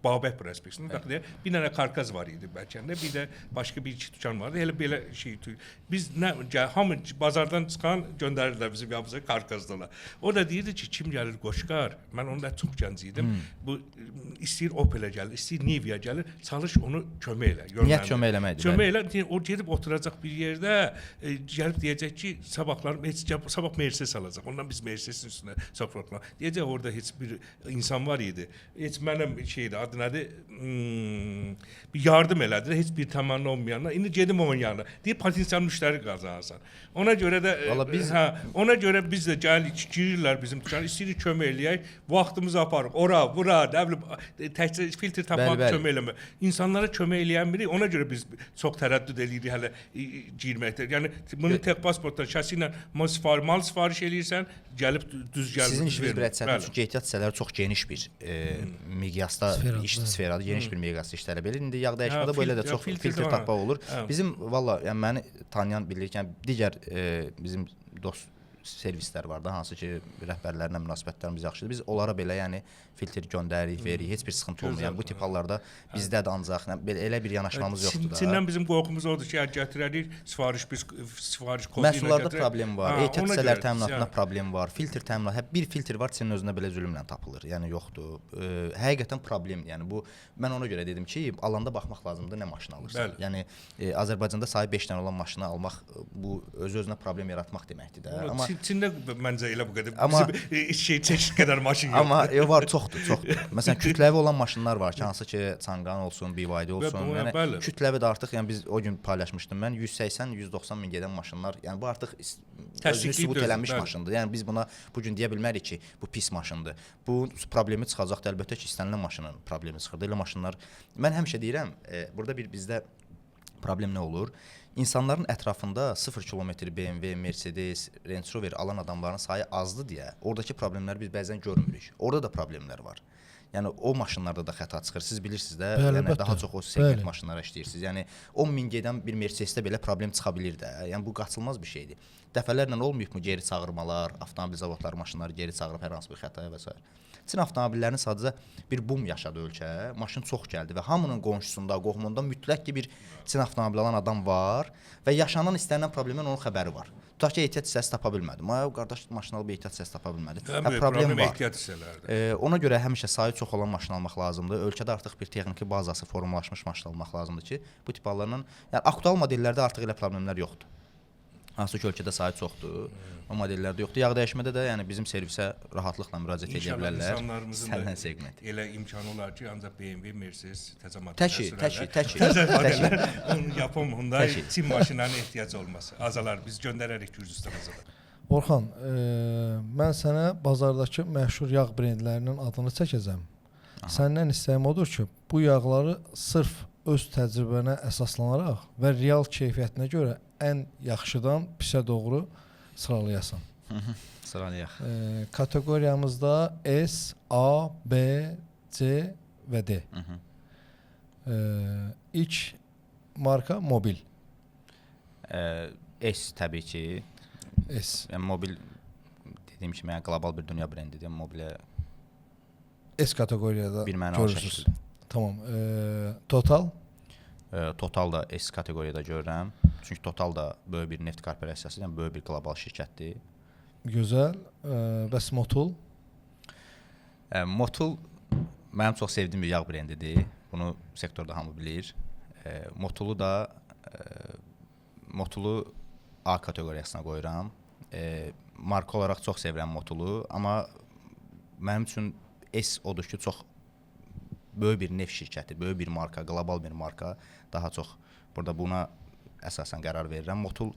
B: Babək prospektində daxildə bir dənə Karkaz var idi bəlkə də, bir də başqa bir iki dükan vardı. Elə belə şey biz nə hamı bazardan çıxan göndərirlər bizim yanımıza Karkazdalar. O da deyirdi ki, kim gəlir Qoşqar? Mən onda çox gənc idim. Bu istəyir Opel-ə gəlir, istəyir Nivia gəlir, çalış onu kömək elə.
A: Niyyət kömək eləməkdir.
B: Kömək elə, o gedib oturacaq bir yerdə, gəlib deyəcək ki, sabahlar sabah Mercedes alacaq. Ondan biz Mercedesin üstünə saxlayaq. Deyəcək orada heç bir insan var idi. Heç mənim şeydə adı nədir? Bir yardım elədi, heç bir təmanna olmayanlar. İndi gedim onun yanına. Deyir potensial müştəri qazanarsan. Ona görə də ona görə biz də gəlirik, girirlər bizim dükana, istəyirik kömək eləyək, vaxtımızı aparıq. Ora, bura, nə bilim, təkcə filtr tapmaq kömək eləmək. İnsanlara kömək eləyən biri, ona görə biz çox tərəddüd eləyirik hələ girməkdə. Yəni bunu tək pasportla, şəxsi ilə mal sifariş eləyirsən, gəlib düz gəlib.
A: Sizin işiniz bir ədəsədir, çünki ehtiyat hissələri çox geniş bir miqyasda iş sferadır, geniş bir miqyasda iş tələb edir. İndi yağ dəyişmədə belə də çox filtr tapmaq olur. Bizim valla yəni məni tanıyan bilir ki, yəni digər bizim dost servislər var da, hansı ki rəhbərlərlə münasibətlərimiz yaxşıdır. Biz onlara belə yəni filtr göndəririk, veririk, heç bir sıxıntı olmur. Yəni bu tip hallarda bizdə də ancaq belə elə bir yanaşmamız yoxdur da.
B: Çindən bizim qorxumuz odur ki, gətirərik, sifariş kodu ilə
A: məhsullarda problem var, ehtiyat hissələri təminatında problem var, filtr təminatı, bir filtr var Çinin özündə belə zülmlə tapılır. Yəni yoxdur. Həqiqətən problemdir. Yəni bu mən ona görə dedim ki, alanda baxmaq lazımdır nə maşın alırsan. Yəni Azərbaycanda sayı 5 dənə olan maşını almaq bu öz-özünə problem yaratmaq deməkdir də.
B: Amma Çində məncə elə bu qədər bizim çeşid qədər maşın yoxdur.
A: Amma var, çoxdur. Məsələn, kütləvi olan maşınlar var ki, hansı ki Çanqan olsun, BYD olsun. Yəni kütləvi də artıq, yəni biz o gün paylaşmışdım mən 180-190 min gedən maşınlar. Yəni bu artıq özünü sübut eləmiş maşındır. Yəni biz buna bu gün deyə bilmərik ki, bu pis maşındır. Bu problemi çıxacaqdır, əlbəttə ki, istənilən maşının problemi çıxır. Elə maşınlar mən həmişə deyirəm, burada bizdə problem nə olur? İnsanların ətrafında 0 kilometr BMW, Mercedes, Range Rover alan adamların sayı azdır deyə oradakı problemləri biz bəzən görmürük. Orada da problemlər var. Yəni o maşınlarda da xəta çıxır. Siz bilirsiniz də, yəni daha çox o segment maşınlara işləyirsiniz. Yəni 10 min gedən bir Mercedesdə belə problem çıxa bilər də. Yəni bu qaçılmaz bir şeydir. Dəfələrlə olmayıbmı geri çağırmalar, avtomobil zavodları maşınları geri çağırıb hər hansı bir xətaya və s. Çin avtomobillərinin sadəcə bir boom yaşadı ölkə. Maşın çox gəldi və hamının qonşusunda, qohumunda mütləq ki bir Çin avtomobili alan adam var və yaşanan istənilən problemin onun xəbəri var. Tutaq ki, ehtiyat hissəsi tapa bilmədim. Ay, qardaş maşın alıb ehtiyat hissəsi tapa bilmədi.
B: Problem var. Ehtiyat hissələrdir.
A: Ona görə həmişə sayı çox olan maşın almaq lazımdır. Ölkədə artıq bir texniki bazası formalaşmış maşın almaq lazımdır ki, bu tip hallarla, yəni aktual modellərdə artıq elə problemlər yoxdur. Hansı ki ölkədə sayı çoxdur, o modellərdə yoxdur. Yağ dəyişmədə də yəni bizim servisə rahatlıqla müraciət edə bilərlər.
B: İnsanlarımızın segment. Elə imkanı olar ki, ancaq BMW, Mercedes, təzə
A: modellər
B: onu yapım, Hyundai, Çin maşınlarına ehtiyac olmaz. Azalar biz göndərərik Gürcüstana zaten.
C: Orxan, mən sənə bazardakı məşhur yağ brendlərinin adını çəkəcəm. Səndən istəyim odur ki, bu yağları sırf öz təcrübənə əsaslanaraq və real keyfiyyətinə görə ən yaxşıdan pisə doğru sıralayasan.
A: Sıralayaq.
C: Kateqoriyamızda S, A, B, C və D. İlk marka mobil.
A: S təbii ki.
C: S.
A: Yəni mobil dediyim kimi yəni qlobal bir dünya brendidir. Mobilə
C: S kateqoriyada görürsünüz. Tamam. Total?
A: Total da S kateqoriyada görürəm. Çünki Total da böyük bir neft korporasiyası, yəni böyük bir qlobal şirkətdir.
C: Gözəl. Bəs Motul?
A: Motul mənim çox sevdiyim bir yağ brendidir. Bunu sektorda hamı bilir. Motulu A kateqoriyasına qoyuram. Marka olaraq çox sevirəm Motulu, amma mənim üçün S odur ki, çox böyük bir neft şirkəti, böyük bir marka, qlobal bir marka daha çox burada buna əsasən qərar verirəm. Motul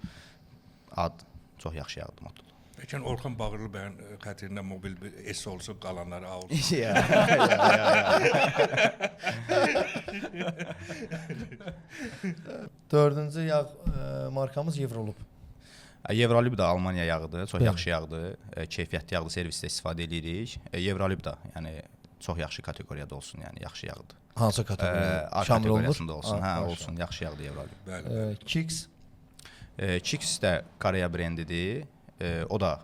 A: ad çox yaxşı yağdı Motul.
B: Bəlkə Orxan Bağırlı bəyin xətrinə mobil S olsun, qalanları A olsun.
C: Dördüncü yağ markamız Evrolub.
A: Evrolib da Almaniya yağıdır, çox yaxşı yağdır. Keyfiyyətli yağdır, servisdə istifadə edirik. Evrolib da, yəni çox yaxşı kateqoriyada olsun, yəni yaxşı yağdır.
C: Hansı kateqoriyada?
A: A kateqoriyasında olsun, hə, olsun, yaxşı yağdır Evrolib.
B: Bəli.
C: Kix.
A: Kix də Koreya brendidir. O da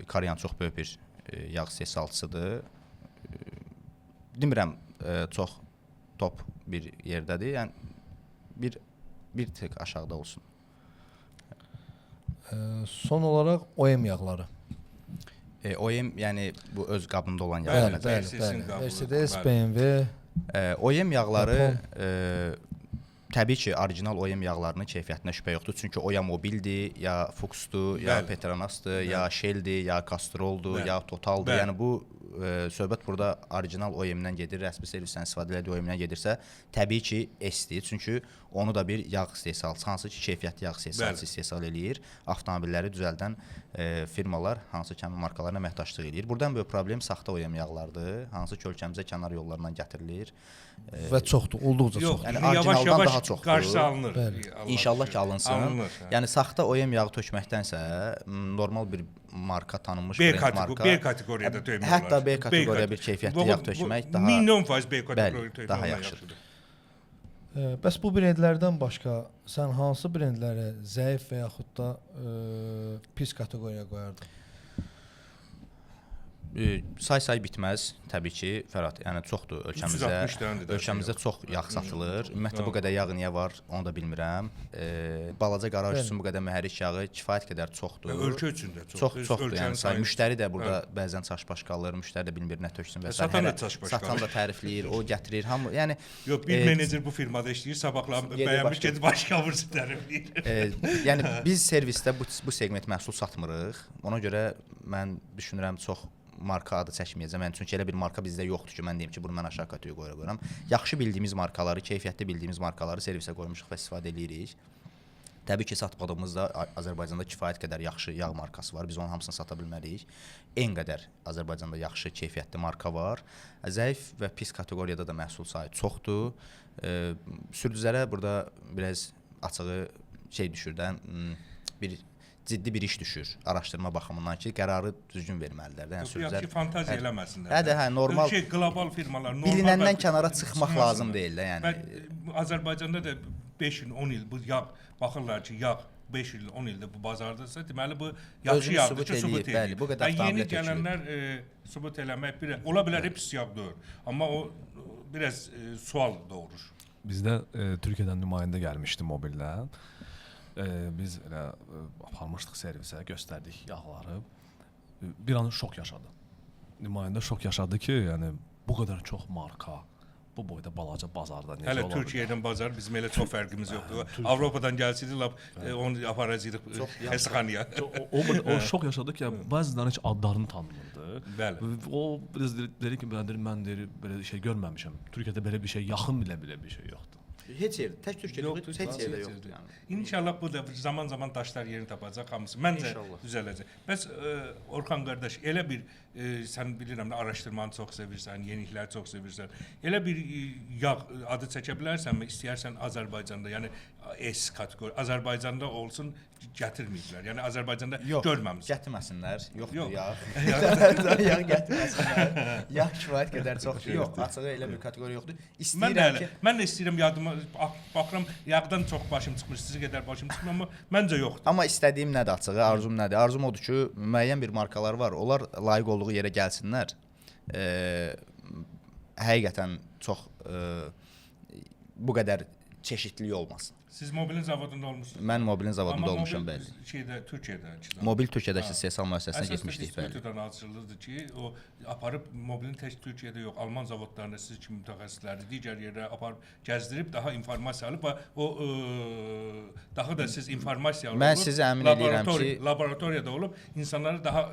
A: Koreyanın çox böyük bir yağ istehsalçısıdır. Demirəm, çox top bir yerdədir. Yəni bir tık aşağıda olsun.
C: Son olaraq OEM yağları.
A: OEM, yəni bu öz qabında olan
C: Bəli,
A: yağlar.
C: bəli. Mercedes, BMW.
A: OEM yağları təbii ki, orijinal OEM yağlarının keyfiyyətinə şübhə yoxdur. Çünki o ya Mobildir, ya Fuchsdur, ya Petronasdır, ya Shelldir, ya Castroldur, ya Totaldır. Yəni bu söhbət burada orijinal OEM-dən gedir, rəsmi servisdən istifadə etdiyi OEM-dən gedirsə, təbii ki, S-dir. Çünki onu da bir yağ istehsalçısı, hansı ki, keyfiyyətli yağ istehsalçısı istehsal eləyir. Avtomobilləri düzəldən firmalar hansı ki, həmin markalarına əməkdaşlıq eləyir. Buradan böyük problem saxta OEM yağlardır, hansı ki, ölkəmizə kənar yollarından gətirilir.
C: Və çoxdur, olduqca çox.
A: Yəni orijinaldan daha çoxdur.
B: Qarşısı alınır.
A: İnşallah ki, alınsın. Yəni saxta OEM yağı tökməkdənsə normal bir marka, tanınmış brend marka.
B: B kateqoriyada tökmək olar.
A: Hətta B kateqoriya bir keyfiyyətli yağ tökmək daha
B: milyon faiz B kateqoriyada tökmək
A: daha yaxşıdır.
C: Bəs bu brendlərdən başqa sən hansı brendləri zəif və yaxud da pis kateqoriyaya qoyardın?
A: Say bitməz təbii ki, Fərhad. Yəni çoxdur ölkəmizdə çox yağ satılır. Ümumiyyətlə bu qədər yağ niyə var, onu da bilmirəm. Balaca qaraj üçün bu qədər mühərrik yağı kifayət qədər çoxdur.
B: Ölkə üçün də çoxdur.
A: Çoxdur. Yəni müştəri də burada bəzən çaşbaş qalır, müştəri də bilmir nə töksün və
B: satan da çaşbaş qalır.
A: Satan da tərifləyir, o gətirir. Hamı, yəni
B: yox, bir menecer bu firmada işləyir, sabahlar bəyənmiş gedib başqa birisi tərifləyir.
A: Yəni biz servisdə bu segment məhsul satmırıq. Ona görə mən düşünürəm çox marka adı çəkməyəcəm. Yəni çünki elə bir marka bizdə yoxdur ki, mən deyim ki, bunu mən aşağı kateqoriyaya qoyuram. Yaxşı bildiyimiz markaları, keyfiyyətli bildiyimiz markaları servisə qoymuşuq və istifadə edirik. Təbii ki, satmadığımızda Azərbaycanda kifayət qədər yaxşı yağ markası var. Biz onun hamısını sata bilmərik. En qədər Azərbaycanda yaxşı keyfiyyətli marka var. Zəif və pis kateqoriyada da məhsul sayı çoxdur. Sürücülərə burada biraz açığı düşür də, ciddi bir iş düşür araşdırma baxımından ki, qərarı düzgün verməlidirlər. Yəni
B: sürücülər fantaziya eləməsinlər.
A: Hə, normal
B: qlobal firmalar
A: bilinəndən kənara çıxmaq lazım deyil də, yəni.
B: Azərbaycanda da 5 il, 10 il bu yağ baxırlar ki, yağ 5 il, 10 ildə bu bazardadırsa, deməli bu yaxşı yağdır ki, sübut edir.
A: Bəli, bu qədər
B: yeni gələnlər sübut eləmək ola bilər pis yağdır, amma o biraz sual doğurur.
D: Bizdə Türkiyədən nümayəndə gəlmişdi mobillə. Biz elə aparmışdıq servisə, göstərdik yağları. Bir an şok yaşadı. Nümayəndə şok yaşadı ki, yəni bu qədər çox marka bu boyda balaca bazarda necə ola bilər?
B: Hələ Türkiyədən bazar bizim elə çox fərqimiz yoxdur. Avropadan gəlsəydi lap onu aparacağıq xəstəxanaya.
D: O şok yaşadı ki, bəziləri heç adlarını tanımırdı.
B: Bəli.
D: O biraz dedi ki, mən belə şey görməmişəm. Türkiyədə belə bir şey, yaxın belə bir şey yoxdur.
A: Heç yer, tək Türkiyədə yoxdur, heç yerdə yoxdur yəni.
B: İnşallah bu da zaman daşlar yerini tapacaq hamısı. Məncə düzələcək. Bəs Orxan qardaş, elə bir sən bilirəm də araşdırmanı çox sevirsən, yenilikləri çox sevirsən. Elə bir yağ adı çəkə bilərsənmi? İstəyərsən Azərbaycanda, yəni S kateqori Azərbaycanda olsun, gətirməyiblər. Yəni Azərbaycanda görməmisən.
A: Gətirməsinlər. Yoxdur yağ. Yağ gətirməsinlər. Yağ kifayət qədər çoxdur. Yox, açığı elə bir kateqoriya yoxdur. İstəyirəm ki,
B: mən də istəyirəm yadıma baxıram, yağdan çox başım çıxmır, sizə qədər başım çıxmır, amma məncə yoxdur.
A: Amma istədiyim nədir açığı, arzum nədir? Arzum odur ki, müəyyən bir markalar var. Onlar layiq olduğu yerə gəlsinlər. Həqiqətən çox bu qədər çeşidlilik olmasın.
B: Siz mobilin zavodunda olmusunuz?
A: Mən mobilin zavodunda olmuşam, bəli.
B: Şeydə Türkiyədə.
A: Mobil Türkiyədəki istehsal müəssisəsinə getmişdik, bəli.
B: Əsasda açılırdı ki, o aparıb mobilin tək Türkiyədə yox, Alman zavodlarında siz kimi mütəxəssisləri digər yerlərə aparıb gəzdirib daha informasiya alıb o daha da siz informasiya alıb.
A: Mən sizə əmin edirəm ki,
B: laboratoriyada olub insanlara daha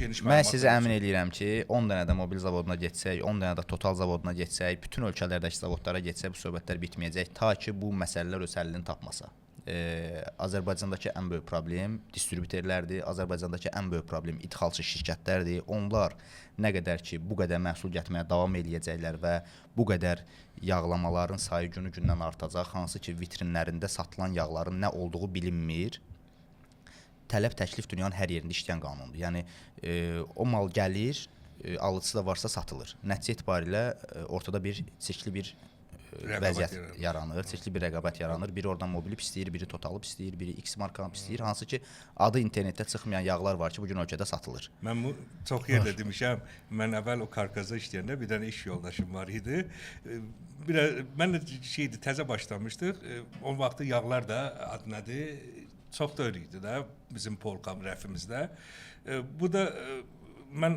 B: geniş
A: Mən
B: məlumat
A: sizə
B: verirsən.
A: əmin eləyirəm ki, 10 dənə də mobil zavoduna getsək, 10 dənə də Total zavoduna getsək, bütün ölkələrdəki zavodlara getsək, bu söhbətlər bitməyəcək ta ki bu məsələlər öz həllini tapmasa. Azərbaycandakı ən böyük problem distributerlərdir. Azərbaycandakı ən böyük problem idxalçı şirkətlərdir. Onlar nə qədər ki bu qədər məhsul gətirməyə davam eləyəcəklər və bu qədər yağlamaların sayı günü-gündən artacaq, hansı ki vitrinlərində satılan yağların nə olduğu bilinmir. Tələb təklif dünyanın hər yerində işləyən qanundur. Yəni o mal gəlir, alıcısı da varsa satılır. Nəticə etibarilə ortada bir seçkili bir vəziyyət yaranır, seçkili bir rəqabət yaranır. Biri oradan mobili istəyir, biri Totalı istəyir, biri X markanı istəyir. Hansı ki adı internetdə çıxmayan yağlar var ki, bu gün ölkədə satılır.
B: Mən bu çox yerdə demişəm. Mən əvvəl o karkaza işləyəndə bir dənə iş yoldaşım var idi. Mən də şeydi, təzə başlamışdıq. O vaxtı yağlar da adı nədir? Çox da öyle idi də bizim polkam rəfimizdə. Bu da mən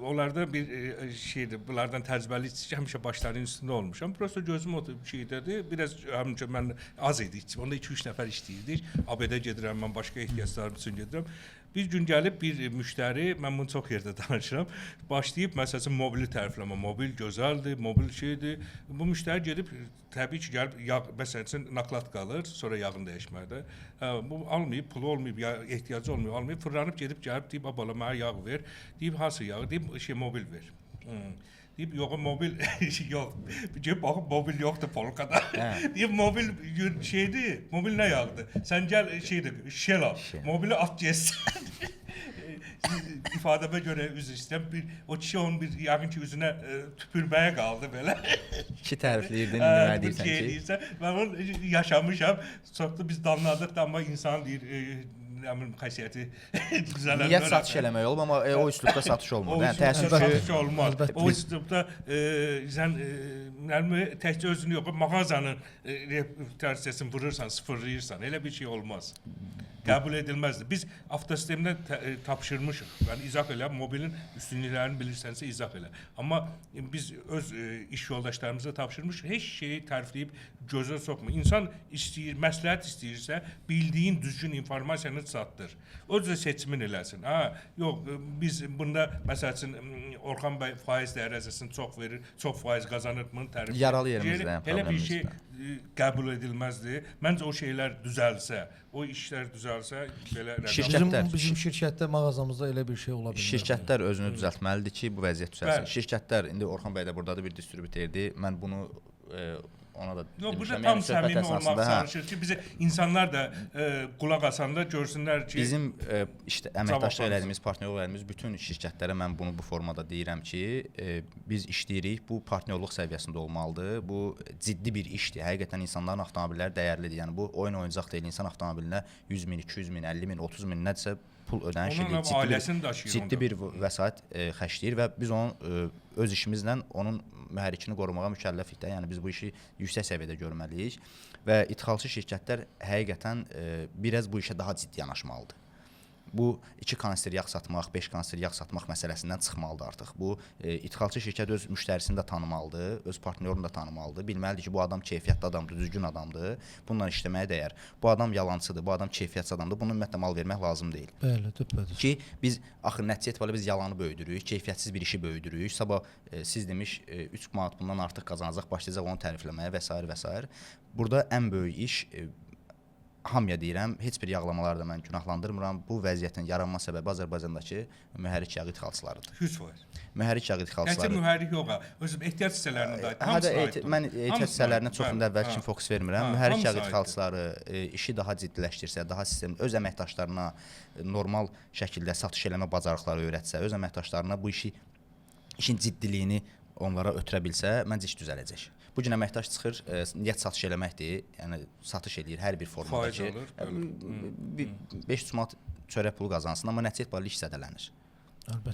B: onlarda bir şeydir, bunlardan təcrübəli həmişə başların üstündə olmuşam. Prosta gözüm o şeydədir. Biraz həmişə mən az idi. Onda 2-3 nəfər işləyirdik. ABD gedirəm, mən başqa ehtiyaclarım üçün gedirəm. Bir gün gəlib bir müştəri, mən bunu çox yerdə danışıram, başlayıb məsələn mobili tərifləmə, mobil gözəldir, mobil şeydir. Bu müştəri gedib təbii ki gəlib yağ məsələn naklat qalır, sonra yağını dəyişməlidir. Bu almayıb, pulu olmayıb, ya ehtiyacı olmayıb, almayıb, fırlanıb gedib gəlib bala mənə yağ ver. Deyib hansı yağ? Deyib mobil ver. Deyib yox mobil yox. Deyib baxın mobil yoxdur polkada. Deyib mobil şeydir. Mobil nə yağdır? Sən gəl şeydir, Shell al. Mobili at getsin. İfadəmə görə üzr istəyirəm. O kişi onun bir yəqin ki üzünə tüpürməyə qaldı belə.
A: Ki tərifləyirdin, nə deyirsən ki?
B: Mən onu yaşamışam. Çox da biz danladıq da amma insan deyir əmrim xasiyyəti düzələn.
A: Niyyət satış eləmək olub, amma o üslubda satış olmur. Yəni təəssüf ki,
B: satış olmaz. O üslubda sən təkcə özünü yox, mağazanın reputasiyanı vurursan, sıfırlayırsan, elə bir şey olmaz. Qəbul edilməzdir. Biz avtosistemdən tapşırmışıq. Yəni izah elə, mobilin üstünlüklərini bilirsənsə izah elə. Amma biz öz iş yoldaşlarımıza tapşırmışıq. Heç şeyi tərifləyib gözə soxma. İnsan istəyir, məsləhət istəyirsə, bildiyin düzgün informasiyanı çatdır. Özü də seçimin eləsin. Yox, biz bunda məsələn Orxan bəy faiz dərəcəsini çox verir, çox faiz qazanırmı tərif.
A: Yaralı yerimizdə
B: elə bir şey qəbul edilməzdir. Məncə o şeylər düzəlsə, o işlər düzəlsə belə
C: bizim şirkətdə, mağazamızda elə bir şey ola bilər.
A: Şirkətlər özünü düzəltməlidir ki, bu vəziyyət düzəlsin. Şirkətlər indi Orxan bəy də burdadır, bir distributerdir. Mən bunu ona da
B: burada tam səmimi olmaq çalışır ki, bizə insanlar da qulaq asanda görsünlər ki,
A: bizim əməkdaşlıq elədiyimiz, partnyorluq elədiyimiz bütün şirkətlərə mən bunu bu formada deyirəm ki, biz işləyirik, bu partnyorluq səviyyəsində olmalıdır. Bu ciddi bir işdir. Həqiqətən insanların avtomobilləri dəyərlidir. Yəni bu oyuncaq deyil. İnsan avtomobilinə 100 min, 200 min, 50 min, 30 min nədirsə pul ödəniş edir. Ciddi bir vəsait xərcləyir və biz onun öz işimizlə onun mühərrikini qorumağa mükəlləfik də. Yəni biz bu işi yüksək səviyyədə görməliyik və idxalçı şirkətlər həqiqətən biraz bu işə daha ciddi yanaşmalıdır. Bu 2 kanister yağ satmaq, 5 kanister yağ satmaq məsələsindən çıxmalıdır artıq. Bu idxalçı şirkət öz müştərisini də tanımalıdır, öz partnyorunu da tanımalıdır. Bilməlidir ki, bu adam keyfiyyətli adamdır, düzgün adamdır. Bununla işləməyə dəyər. Bu adam yalançıdır, bu adam keyfiyyətsiz adamdır. Bunun ümumiyyətlə mal vermək lazım deyil.
C: Bəli, düpbədüz.
A: Ki biz axı nəticə etibarilə biz yalanı böyüdürük, keyfiyyətsiz bir işi böyüdürük. Sabah siz demiş 3 manat bundan artıq qazanacaq, başlayacaq onu tərifləməyə və s. Burada ən böyük iş hamıya deyirəm, heç bir yağlamaları da mən günahlandırmıram. Bu vəziyyətin yaranma səbəbi Azərbaycandakı mühərrik yağ idxalçılarıdır.
B: 100%.
A: Mühərrik yağ idxalçıları.
B: Təkcə mühərrik yox, özüm ehtiyat hissələrinə də aiddir.
A: Mən ehtiyat hissələrinə çoxunda əvvəl kimi fokus vermirəm. Mühərrik yağ idxalçıları işi daha ciddiləşdirsə, daha sistem öz əməkdaşlarına normal şəkildə satış eləmə bacarıqları öyrətsə, öz əməkdaşlarına bu işin ciddiliyini onlara ötürə bilsə, məncə iş düzələcək. Bu gün əməkdaş çıxır, niyyət satış eləməkdir, yəni satış eləyir hər bir formada ki, 500 manat çörək pulu qazansın, amma nəticə etibarilə iş zədələnir.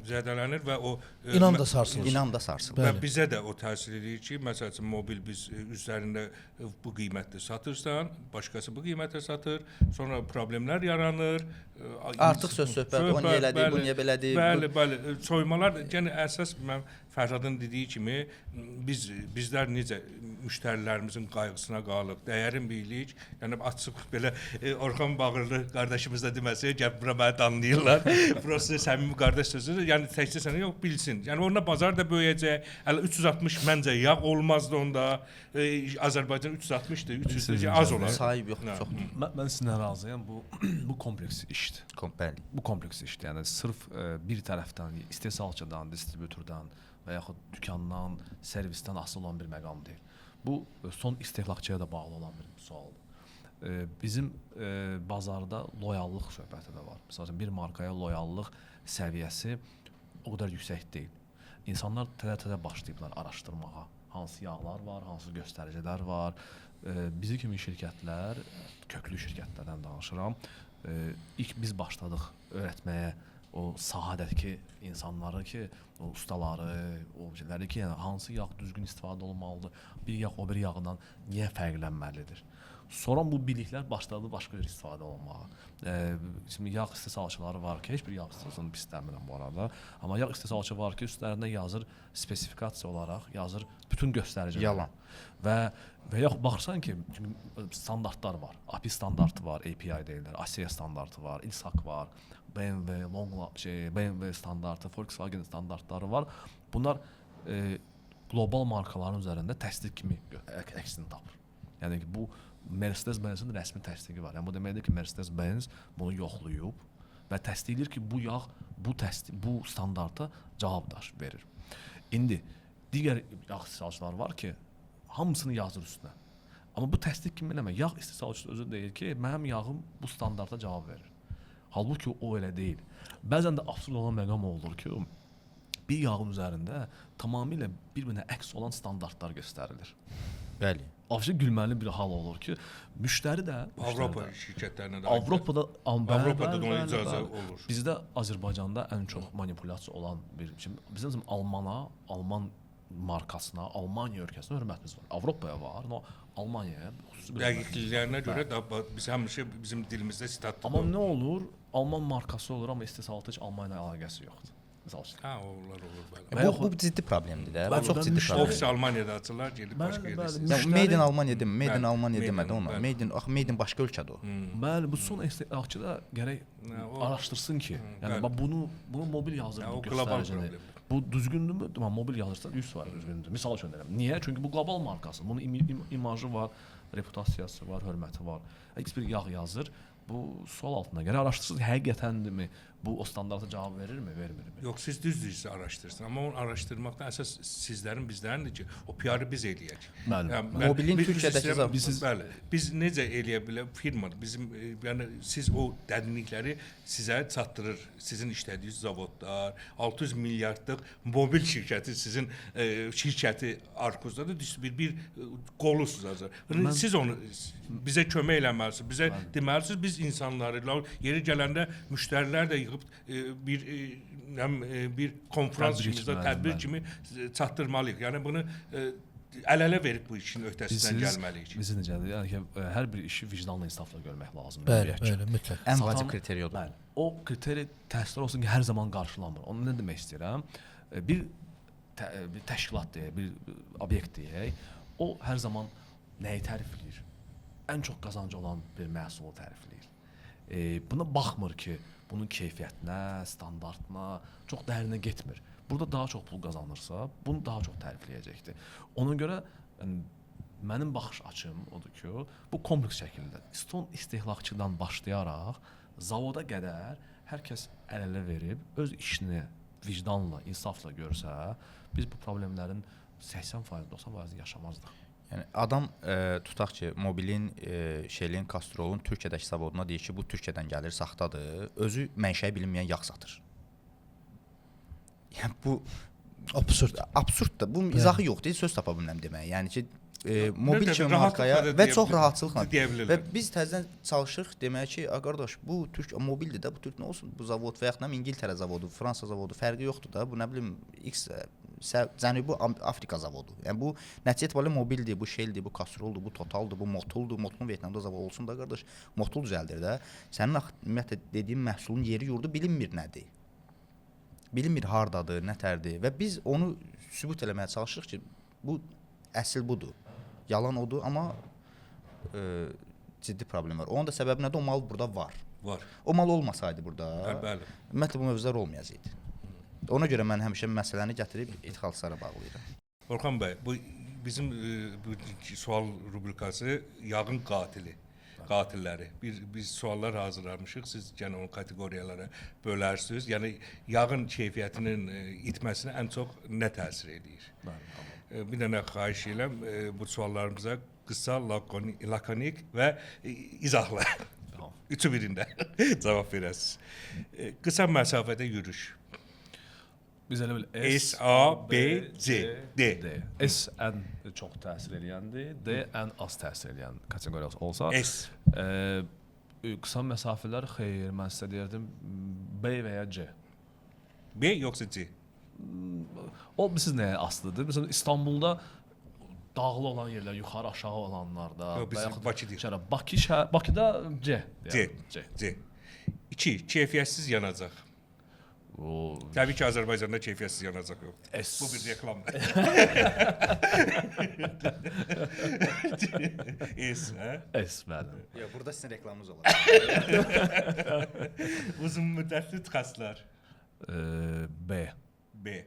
B: Zədələnir və o
C: İnam da sarsılır.
A: İnam da sarsılır.
B: Və bizə də o təsir edir ki, məsələn mobil biz üzərində bu qiymətdə satırsan, başqası bu qiymətə satır, sonra problemlər yaranır.
A: Artıq söz-söhbət, o niyə elədi, bu niyə belədi?
B: Bəli. Soymalar, yəni əsas mən Fərhadın dediyi kimi bizlər necə müştərilərimizin qayğısına qalıb, dəyərin bilirik. Yəni açıq belə Orxan Bağırlı qardaşımız da deməsə, gəl bura məni danlayırlar. Prosta səmimi qardaş sözüdür. Yəni təkcə sənə yox bilsin. Yəni onda bazar da böyüyəcək. Hələ 360 məncə yağ olmazdı onda. Azərbaycan 360-dır, 300 az olar.
A: Sahib yoxdur, çoxdur.
D: Mən sizinlə razıyam. Bu kompleks işdir.
A: Bəli.
D: Bu kompleks işdir. Yəni sırf bir tərəfdən istehsalçıdan, distributordan və yaxud dükandan, servisdən asılı olan bir məqam deyil. Bu son istehlakçıya da bağlı olan bir sualdır. Bizim bazarda loyallıq söhbəti də var. Məsələn, bir markaya loyallıq səviyyəsi o qədər yüksək deyil. İnsanlar təzə-təzə başlayıblar araşdırmağa. Hansı yağlar var, hansı göstəricilər var. Bizi kimi şirkətlər, köklü şirkətlərdən danışıram. İlk biz başladıq öyrətməyə o sahədəki insanları ki, o ustaları, o şeyləri ki, yəni hansı yağ düzgün istifadə olunmalıdır, bir yağ o bir yağından niyə fərqlənməlidir. Sonra bu biliklər başladı başqa bir istifadə olunmağa. Şimdi yağ istehsalçıları var ki, heç bir yağ istehsalçısını pis demirəm bu arada, amma yağ istehsalçı var ki, üstlərində yazır spesifikasiya olaraq, yazır bütün göstəriciləri.
A: Yalan.
D: Və yox, baxırsan ki, standartlar var. API standartı var, API deyirlər, ASEA standartı var, ILSAC var, BMW standartı, Volkswagen standartları var. Bunlar qlobal markaların üzərində təsdiq kimi əksini tapır. Yəni ki, bu Mercedes-Benz'in rəsmi təsdiqi var. Yəni bu deməkdir ki, Mercedes-Benz bunu yoxlayıb və təsdiqləyir ki, bu yağ bu standarta cavabdaş verir. İndi digər yağ istehsalçıları var ki, hamısını yazır üstünə. Amma bu təsdiq kimi eləmə. Yağ istehsalçısı özü deyir ki, mənim yağım bu standarta cavab verir. Halbuki o elə deyil. Bəzən də absurd olan məqam olur ki, bir yağın üzərində tamamilə bir-birinə əks olan standartlar göstərilir.
A: Bəli.
D: Aşırı gülməli bir hal olur ki, müştəri də
B: Avropa şirkətlərinə də
D: Avropada
B: da ona icazə olur.
D: Bizdə Azərbaycanda ən çox manipulyasiya olan bir şey. Bizim Alman markasına, Almaniya ölkəsinə hörmətimiz var. Avropaya var, amma Almaniyaya xüsusi bir
B: dəqiqliklərinə görə də biz həmişə bizim dilimizdə sitatdır.
D: Amma nə olur? Alman markası olur, amma istehsalatı heç Almaniya ilə əlaqəsi yoxdur. Məsəl üçün.
B: Onlar olur belə.
A: Bu ciddi problemdir də. Bu çox ciddi problem.
B: Ofis Almaniyada açırlar, gedib başqa yerdə.
A: Yəni Made in Almaniya demə, Made in Almaniya demədi ona. Made in başqa ölkədə o.
D: Bəli, bu son istehlakçı da gərək araşdırsın ki, yəni bunu mobil yazır bu göstəricini. Bu düzgündürmü? Mobil yazırsa 100% düzgündür. Misal üçün deyirəm. Niyə? Çünki bu qlobal markası. Bunun imajı var, reputasiyası var, hörməti var. X bir yağ yazır. Bu sual altında gəlir, araşdırsın həqiqətəndirmi? Bu o standarta cavab verirmi, vermirmi?
B: Yox, siz düzdürsə araşdırsın. Amma onu araşdırmaqda əsas sizlərin, bizlərindir ki, o PR-ı biz eləyək.
D: Bəli.
A: Mobilin Türkiyədəki
B: bəli. Biz necə eləyə bilər firma, bizim yəni siz o dərinlikləri sizə çatdırır. Sizin işlədiyiniz zavodlar, 600 milyardlıq mobil şirkəti sizin şirkəti arxuzdadır. Bir qolusunuz azar. Siz onu bizə kömək eləməlisiniz. Bizə deməlisiniz biz insanları yeri gələndə müştərilər də yığıb bir konfransımızda tədbir kimi çatdırmalıyıq. Yəni bunu əl-ələ verib bu işin öhdəsindən gəlməliyik.
D: Biz necədir? Yəni ki, hər bir işi vicdanla, insafla görmək lazımdır.
C: Bəli, mütləq.
A: Ən vacib kriteriyadır.
D: Bəli. O kriteri təsvir olsun ki, hər zaman qarşılanmır. Onu nə demək istəyirəm? Bir təşkilat deyək, bir obyekt deyək, o hər zaman nəyi tərifləyir? Ən çox qazancı olan bir məhsulu tərifləyir. Buna baxmır ki, bunun keyfiyyətinə, standartına çox dərinə getmir. Burada daha çox pul qazanırsa, bunu daha çox tərifləyəcəkdir. Ona görə yəni, mənim baxış açım odur ki, bu kompleks şəkildə son istehlakçıdan başlayaraq zavoda qədər hər kəs əl-ələ verib öz işini vicdanla, insafla görsə, biz bu problemlərin 80%, 90% yaşamazdıq.
A: Yəni adam tutaq ki, mobilin şeylərin Castrolun Türkiyədəki zavoduna deyir ki, bu Türkiyədən gəlir, saxtadır. Özü mənşəyi bilinməyən yağ satır. Yəni bu absurddur. Bu izahı yoxdur, söz tapa bilmirəm demək. Yəni ki, mobil kimi markaya və çox rahatçılıqla və biz təzədən çalışırıq demək ki, qardaş, bu Türk mobildir də, bu Türk nə olsun? Bu zavod və yaxud İngiltərə zavodu, Fransa zavodu fərqi yoxdur da. Bu nə bilim X Cənubi Afrika zavodu. Yəni bu nəticə etibarilə mobildir, bu Shelldir, bu Castroldur, bu Totaldır, bu Motuldur. Motulun Vyetnamda zavod olsun da qardaş, Motul düzəldir də. Sənin ümumiyyətlə dediyin məhsulun yeri yurdu bilinmir nədir. bilinmir hardadır, nətərdir və biz onu sübut eləməyə çalışırıq ki, bu əsl budur. Yalan odur, amma ciddi problem var. Onun da səbəbi nədir? O mal burada var.
B: Var.
A: O mal olmasaydı burada,
B: Bəli.
A: ümumiyyətlə bu mövzular olmayacaqdı. Ona görə mən həmişə məsələni gətirib ixalçılara bağlayıram.
B: Orxan bəy, bu bizim bu sual rubrikası yağın qatilləri. Biz suallar hazırlamışıq. Siz yenə onu kateqoriyalara bölərsiniz. Yəni yağın keyfiyyətinin itməsinə ən çox nə təsir edir? Bir dənə xahiş edirəm bu suallarımıza qısa, lakonik və izahlı. Üçü birində cavab verəsiniz. Qısa məsafədə yürüyüş.
D: Biz elə bil
B: S, A, B, C, D.
D: S ən çox təsir edəndir, D ən az təsir edən kateqoriya olsa.
B: S.
D: Qısa məsafələr xeyr, mən sizə deyərdim B və ya C.
B: B yoxsa C?
D: O siz nəyə asılıdır? Məsələn İstanbulda dağlı olan yerlər, yuxarı aşağı olanlarda,
B: Biz Bakı deyək.
D: Bakıda C.
B: C. 2. Keyfiyyətsiz yanacaq. Təbii ki, Azərbaycanda keyfiyyətsiz yanacaq yox. Bu bir reklamdır. S, hə?
D: S, bəli.
A: Yox, burada sizin reklamınız olar.
B: Uzun müddətli tıxaclar.
D: B.
B: B.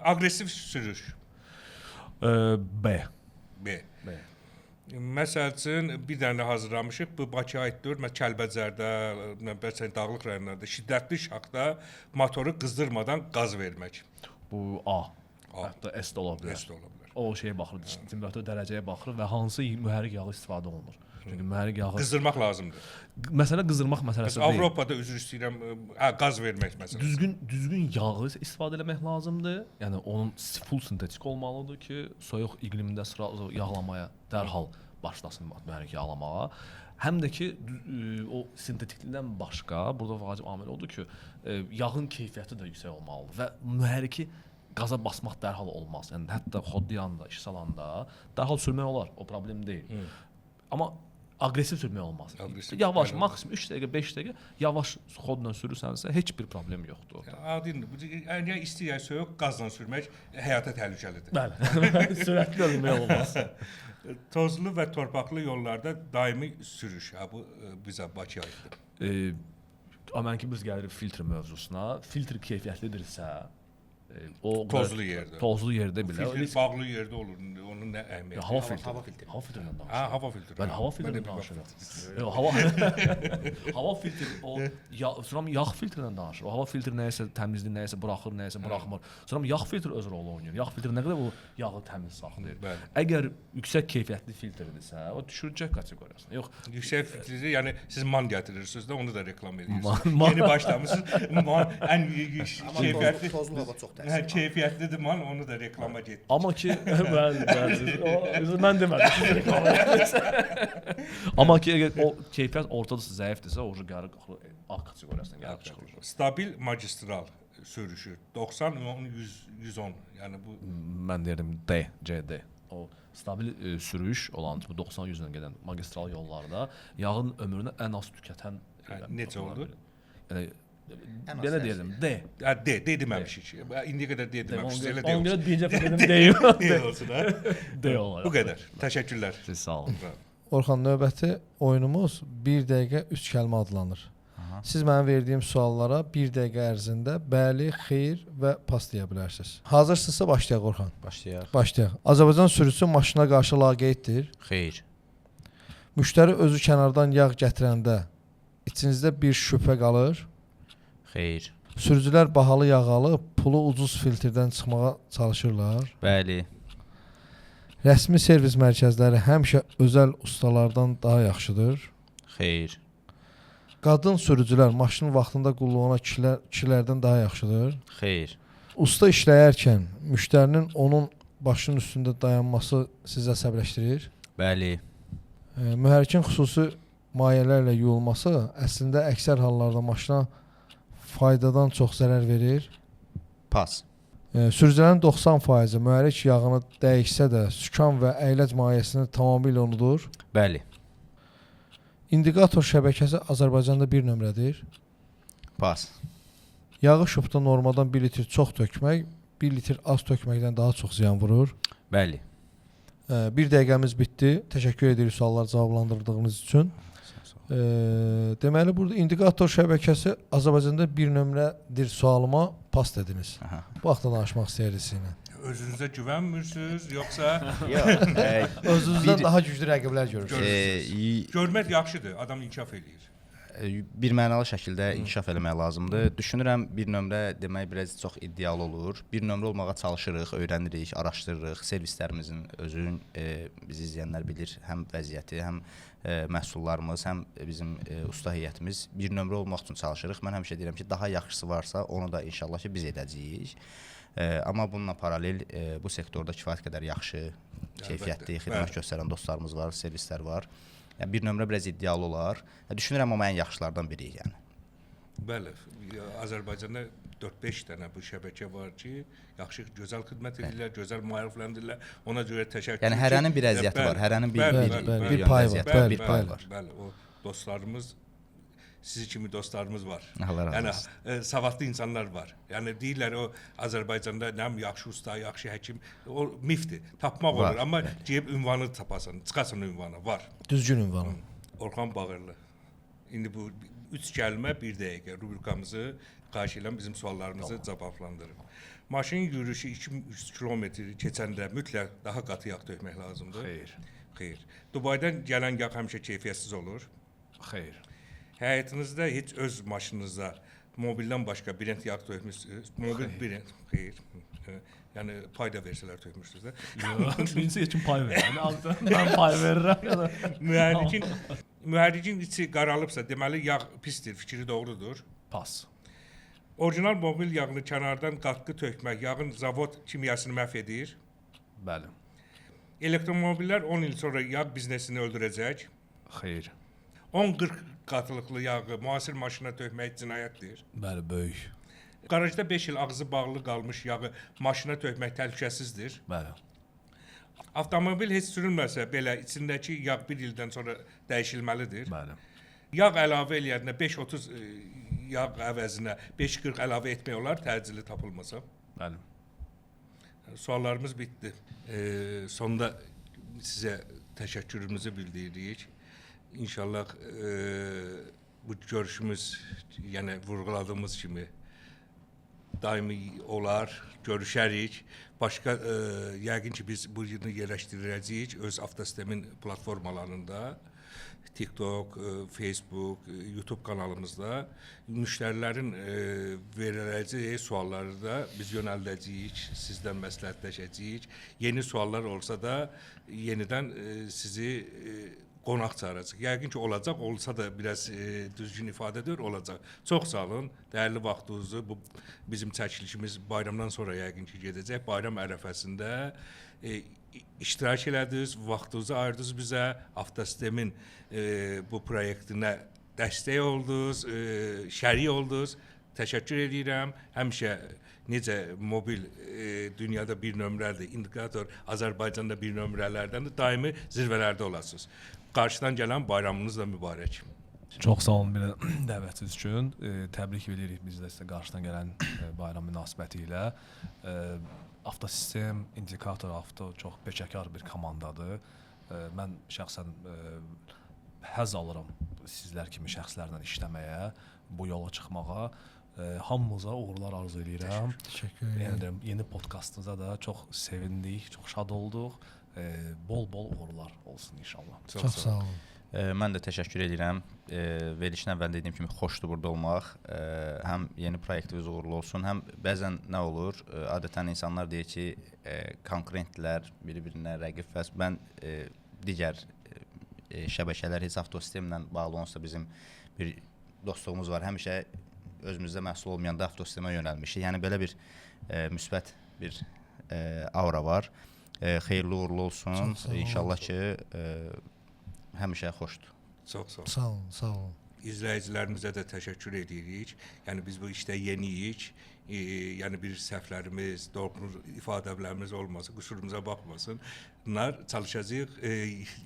B: Aqressiv sürüş.
D: B.
B: B. Məsəl üçün bir dənə hazırlamışıq. Bu Bakıya aiddir. Mən Kəlbəcərdə, bəzən dağlıq rayonlarda şiddətli şaxta motoru qızdırmadan qaz vermək.
D: Bu A. Hətta S də ola bilər.
B: S də ola bilər.
D: O şeyə baxır, temperatur dərəcəyə baxır və hansı mühərrik yağı istifadə olunur. Çünki mühərrik yağı
B: qızdırmaq lazımdır.
D: Məsələ qızdırmaq məsələsi deyil.
B: Avropada üzr istəyirəm, qaz vermək məsələsi.
D: Düzgün yağı istifadə etmək lazımdır. Yəni onun full sintetik olmalıdır ki, soyuq iqlimdə sıra yağlamaya dərhal başlasın mühərrik yağlamağa. Həm də ki o sintetiklikdən başqa burada vacib amil odur ki, yağın keyfiyyəti də yüksək olmalıdır və mühərriki qaza basmaq dərhal olmaz. Yəni hətta xoddiyanda, iş salanda dərhal sürmək olar, o problem deyil. Amma aqressiv sürmək olmaz. Yavaş, maksimum 3 dəqiqə, 5 dəqiqə yavaş xodla sürürsənsə heç bir problem yoxdur.
B: Adildir. Yəni isti ya soyuq qazla sürmək həyata təhlükəlidir.
D: Bəli. Sürətli ölmək olmaz.
B: Tozlu və torpaqlı yollarda daimi sürüş. Bu bizə Bakıya aiddir.
D: Mənki biz gəlirik filtr mövzusuna. Filtr keyfiyyətlidirsə, o
B: tozlu yerdə.
D: Tozlu yerdə belə.
B: Filtr bağlı yerdə olur. Onun nə əhəmiyyəti?
D: Hava filtri. Hava filtrindən danışırıq.
B: Hava filtri.
D: Mən hava filtrindən danışıram. Yox, hava filtri o sonra yağ filtrindən danışır. O hava filtri nəyisə təmizlik, nəyisə buraxır, nəyisə buraxmır. Sonra yağ filtri öz rolu oynayır. Yağ filtri nə qədər o yağı təmiz saxlayır. Əgər yüksək keyfiyyətli filtrdirsə, o düşürəcək kateqoriyasına. Yox,
B: yüksək filtri, yəni siz man gətirirsiniz də onu da reklam edirsiniz. Yeni başlamısınız. Ən keyfiyyətli
A: tozlu hava çox təsir.
B: Hə, keyfiyyətlidir man, onu da reklama getdik.
D: Amma ki mən demədim, siz reklam edirsiniz. Amma ki əgər o keyfiyyət ortadasa, zəifdirsə, o gəlir A kateqoriyasına gəlib çıxır.
B: Stabil magistral sürüşü 90 110. Yəni bu
D: mən deyirdim D, CD. O stabil sürüş olan bu 90-100-dən gedən magistral yollarda yağın ömrünü ən az tükətən
B: necə oldu?
D: Yəni belə deyirdim, D.
B: D deməmişik. İndiyə qədər D deməmişik. Elə
D: deyil. Ona görə D dedim,
B: D olsun ha.
D: D olar.
B: Bu qədər. Təşəkkürlər.
D: Siz sağ olun.
C: Orxan, növbəti oyunumuz 1 dəqiqə 3 kəlmə adlanır. Siz mənim verdiyim suallara 1 dəqiqə ərzində bəli, xeyr və pas deyə bilərsiniz. Hazırsınızsa başlayaq Orxan. Başlayaq. Azərbaycan sürücüsü maşına qarşı laqeyddir.
A: Xeyr.
C: Müştəri özü kənardan yağ gətirəndə içinizdə bir şübhə qalır.
A: Xeyr.
C: Sürücülər bahalı yağ alıb pulu ucuz filtrdən çıxmağa çalışırlar.
A: Bəli.
C: Rəsmi servis mərkəzləri həmişə özəl ustalardan daha yaxşıdır.
A: Xeyr.
C: Qadın sürücülər maşının vaxtında qulluğuna kişilərdən daha yaxşıdır.
A: Xeyr.
C: Usta işləyərkən müştərinin onun başının üstündə dayanması sizi əsəbləşdirir.
A: Bəli.
C: Mühərrikin xüsusi mayelərlə yuyulması əslində əksər hallarda maşına faydadan çox zərər verir.
A: Pas.
C: Sürücülərin 90% mühərrik yağını dəyişsə də sükan və əyləc mayesini tamamilə unudur.
A: Bəli.
C: İndikator şəbəkəsi Azərbaycanda bir nömrədir.
A: Pas.
C: Yağı şopda normadan 1 litr çox tökmək 1 litr az tökməkdən daha çox ziyan vurur.
A: Bəli.
C: Bir dəqiqəmiz bitdi. Təşəkkür edirik suallar cavablandırdığınız üçün. Deməli burada indikator şəbəkəsi Azərbaycanda bir nömrədir sualıma pas dediniz. Bu haqda danışmaq istəyirik sizinlə.
B: Özünüzə güvənmirsiniz, yoxsa
C: Özünüzdən daha güclü rəqiblər görürsünüz.
B: görmək yaxşıdır, adam inkişaf eləyir.
A: Bir mənalı şəkildə inkişaf eləmək lazımdır. Düşünürəm bir nömrə demək biraz çox iddialı olur. Bir nömrə olmağa çalışırıq, öyrənirik, araşdırırıq. Servislərimizin özünün bizi izləyənlər bilir, həm vəziyyəti, həm məhsullarımız, həm bizim usta heyətimiz bir nömrə olmaq üçün çalışırıq. Mən həmişə deyirəm ki, daha yaxşısı varsa onu da inşallah ki biz edəcəyik. Amma bununla paralel bu sektorda kifayət qədər yaxşı, keyfiyyətli xidmət göstərən dostlarımız var, servislər var. Yəni bir nömrə biraz iddialı olar. Düşünürəm amma ən yaxşılardan biriyik yəni.
B: Bəli, Azərbaycanda 4-5 dənə bu şəbəkə var ki, yaxşı, gözəl xidmət edirlər, gözəl maarifləndirirlər. Ona görə təşəkkür.
A: Yəni hərənin bir əziyyəti var, hərənin bir
C: payı var,
A: bir payı var.
B: Bəli, o dostlarımız sizi kimi dostlarımız var.
A: Allah razı
B: Yəni
A: olsun.
B: savadlı insanlar var. Yəni deyirlər o Azərbaycanda nəm yaxşı usta, yaxşı həkim, o mifdir. Tapmaq
A: Var,
B: olur, amma deyib ünvanı tapasan, çıxasan ünvanı var.
C: Düzgün ünvanı.
B: Orxan Bağırlı. İndi bu 3 kəlmə 1 dəqiqə rubrikamızı xahiş edirəm bizim suallarımızı cavablandırın. Maşın yürüyüşü 2-3 kilometr keçəndə mütləq daha qatı yağ tökmək lazımdır. Xeyr. Dubaydan gələn yağ həmişə keyfiyyətsiz olur.
D: Xeyr.
B: Həyatınızda heç öz maşınınızda mobildən başqa Brent yağ tökmüsünüz? Mobil Brent. Xeyr. Yəni pay da versələr tökmüsünüz də.
D: Birincisi heç kim pay verir. Mən pay verirəm.
B: Mühərrikin içi qaralıbsa, deməli yağ pisdir, fikri doğrudur.
D: Pas.
B: Orijinal mobil yağını kənardan qatqı tökmək yağın zavod kimyasını məhv edir.
D: Bəli.
B: Elektromobillər 10 il sonra yağ biznesini öldürəcək.
D: Xeyr.
B: 10-40 qatılıqlı yağı müasir maşına tökmək cinayətdir.
D: Bəli, böyük.
B: Qarajda 5 il ağzı bağlı qalmış yağı maşına tökmək təhlükəsizdir.
D: Bəli.
B: Avtomobil heç sürülməsə belə içindəki yağ 1 ildən sonra dəyişilməlidir.
D: Bəli.
B: Yağ əlavə eləyəndə 5-30 yağ əvəzinə 5-40 əlavə etmək olar təcili tapılmasa.
D: Bəli.
B: Suallarımız bitdi. Sonda sizə təşəkkürümüzü bildiririk. İnşallah bu görüşümüz, yəni vurğuladığımız kimi daimi olar, görüşərik. Başqa yəqin ki biz bu yını yerləşdirəcəyik öz avtosistemin platformalarında. TikTok, Facebook, YouTube kanalımızda müştərilərin veriləcəyi sualları da biz yönəldəcəyik, sizdən məsləhətləşəcəyik. Yeni suallar olsa da yenidən sizi qonaq çağıracaq. Yəqin ki olacaq, olsa da biraz düzgün ifadə edir, olacaq. Çox sağ olun, dəyərli vaxtınızı, bu bizim çəkilişimiz bayramdan sonra yəqin ki gedəcək. Bayram ərəfəsində iştirak elədiniz, vaxtınızı ayırdınız bizə, avtosistemin bu proyektinə dəstək oldunuz, şərik oldunuz. Təşəkkür edirəm. Həmişə necə mobil dünyada bir nömrədir, indikator Azərbaycanda bir nömrələrdəndir, daimi zirvələrdə olasınız. Qarşıdan gələn bayramınız da mübarək.
D: Çox sağ olun belə dəvətiniz üçün. Təbrik edirik biz də sizə qarşıdan gələn bayram münasibəti ilə. Avtosistem, indikator avto çox peşəkar bir komandadır. Mən şəxsən həzz alıram sizlər kimi şəxslərlə işləməyə, bu yola çıxmağa. Hamımıza uğurlar arzu edirəm.
C: Təşəkkür edirəm.
D: Yeni podkastınıza da çox sevindik, çox şad olduq. Bol-bol uğurlar olsun inşallah.
C: Çox sağ olun.
A: Mən də təşəkkür edirəm. Verilişin əvvəlində dediyim kimi xoşdur burada olmaq. Həm yeni proyektimiz uğurlu olsun, həm bəzən nə olur, adətən insanlar deyir ki, konkurentlər bir-birinə rəqib və mən digər şəbəkələr heç avtosistemlə bağlı olsa bizim bir dostluğumuz var. Həmişə özümüzdə məhsul olmayanda avtosistemə yönəlmişik. Yəni belə bir müsbət bir aura var. Xeyirli uğurlu olsun. İnşallah ki həmişə xoşdur.
B: Çox sağ olun.
C: Sağ olun, sağ olun.
B: İzləyicilərimizə də təşəkkür edirik. Yəni biz bu işdə yeniyik. Yəni bir səhvlərimiz, doğru ifadələrimiz olmasın, qüsurumuza baxmasın. Bunlar çalışacağıq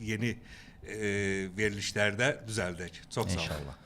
B: yeni verilişlərdə düzəldək. Çox sağ olun.
A: İnşallah.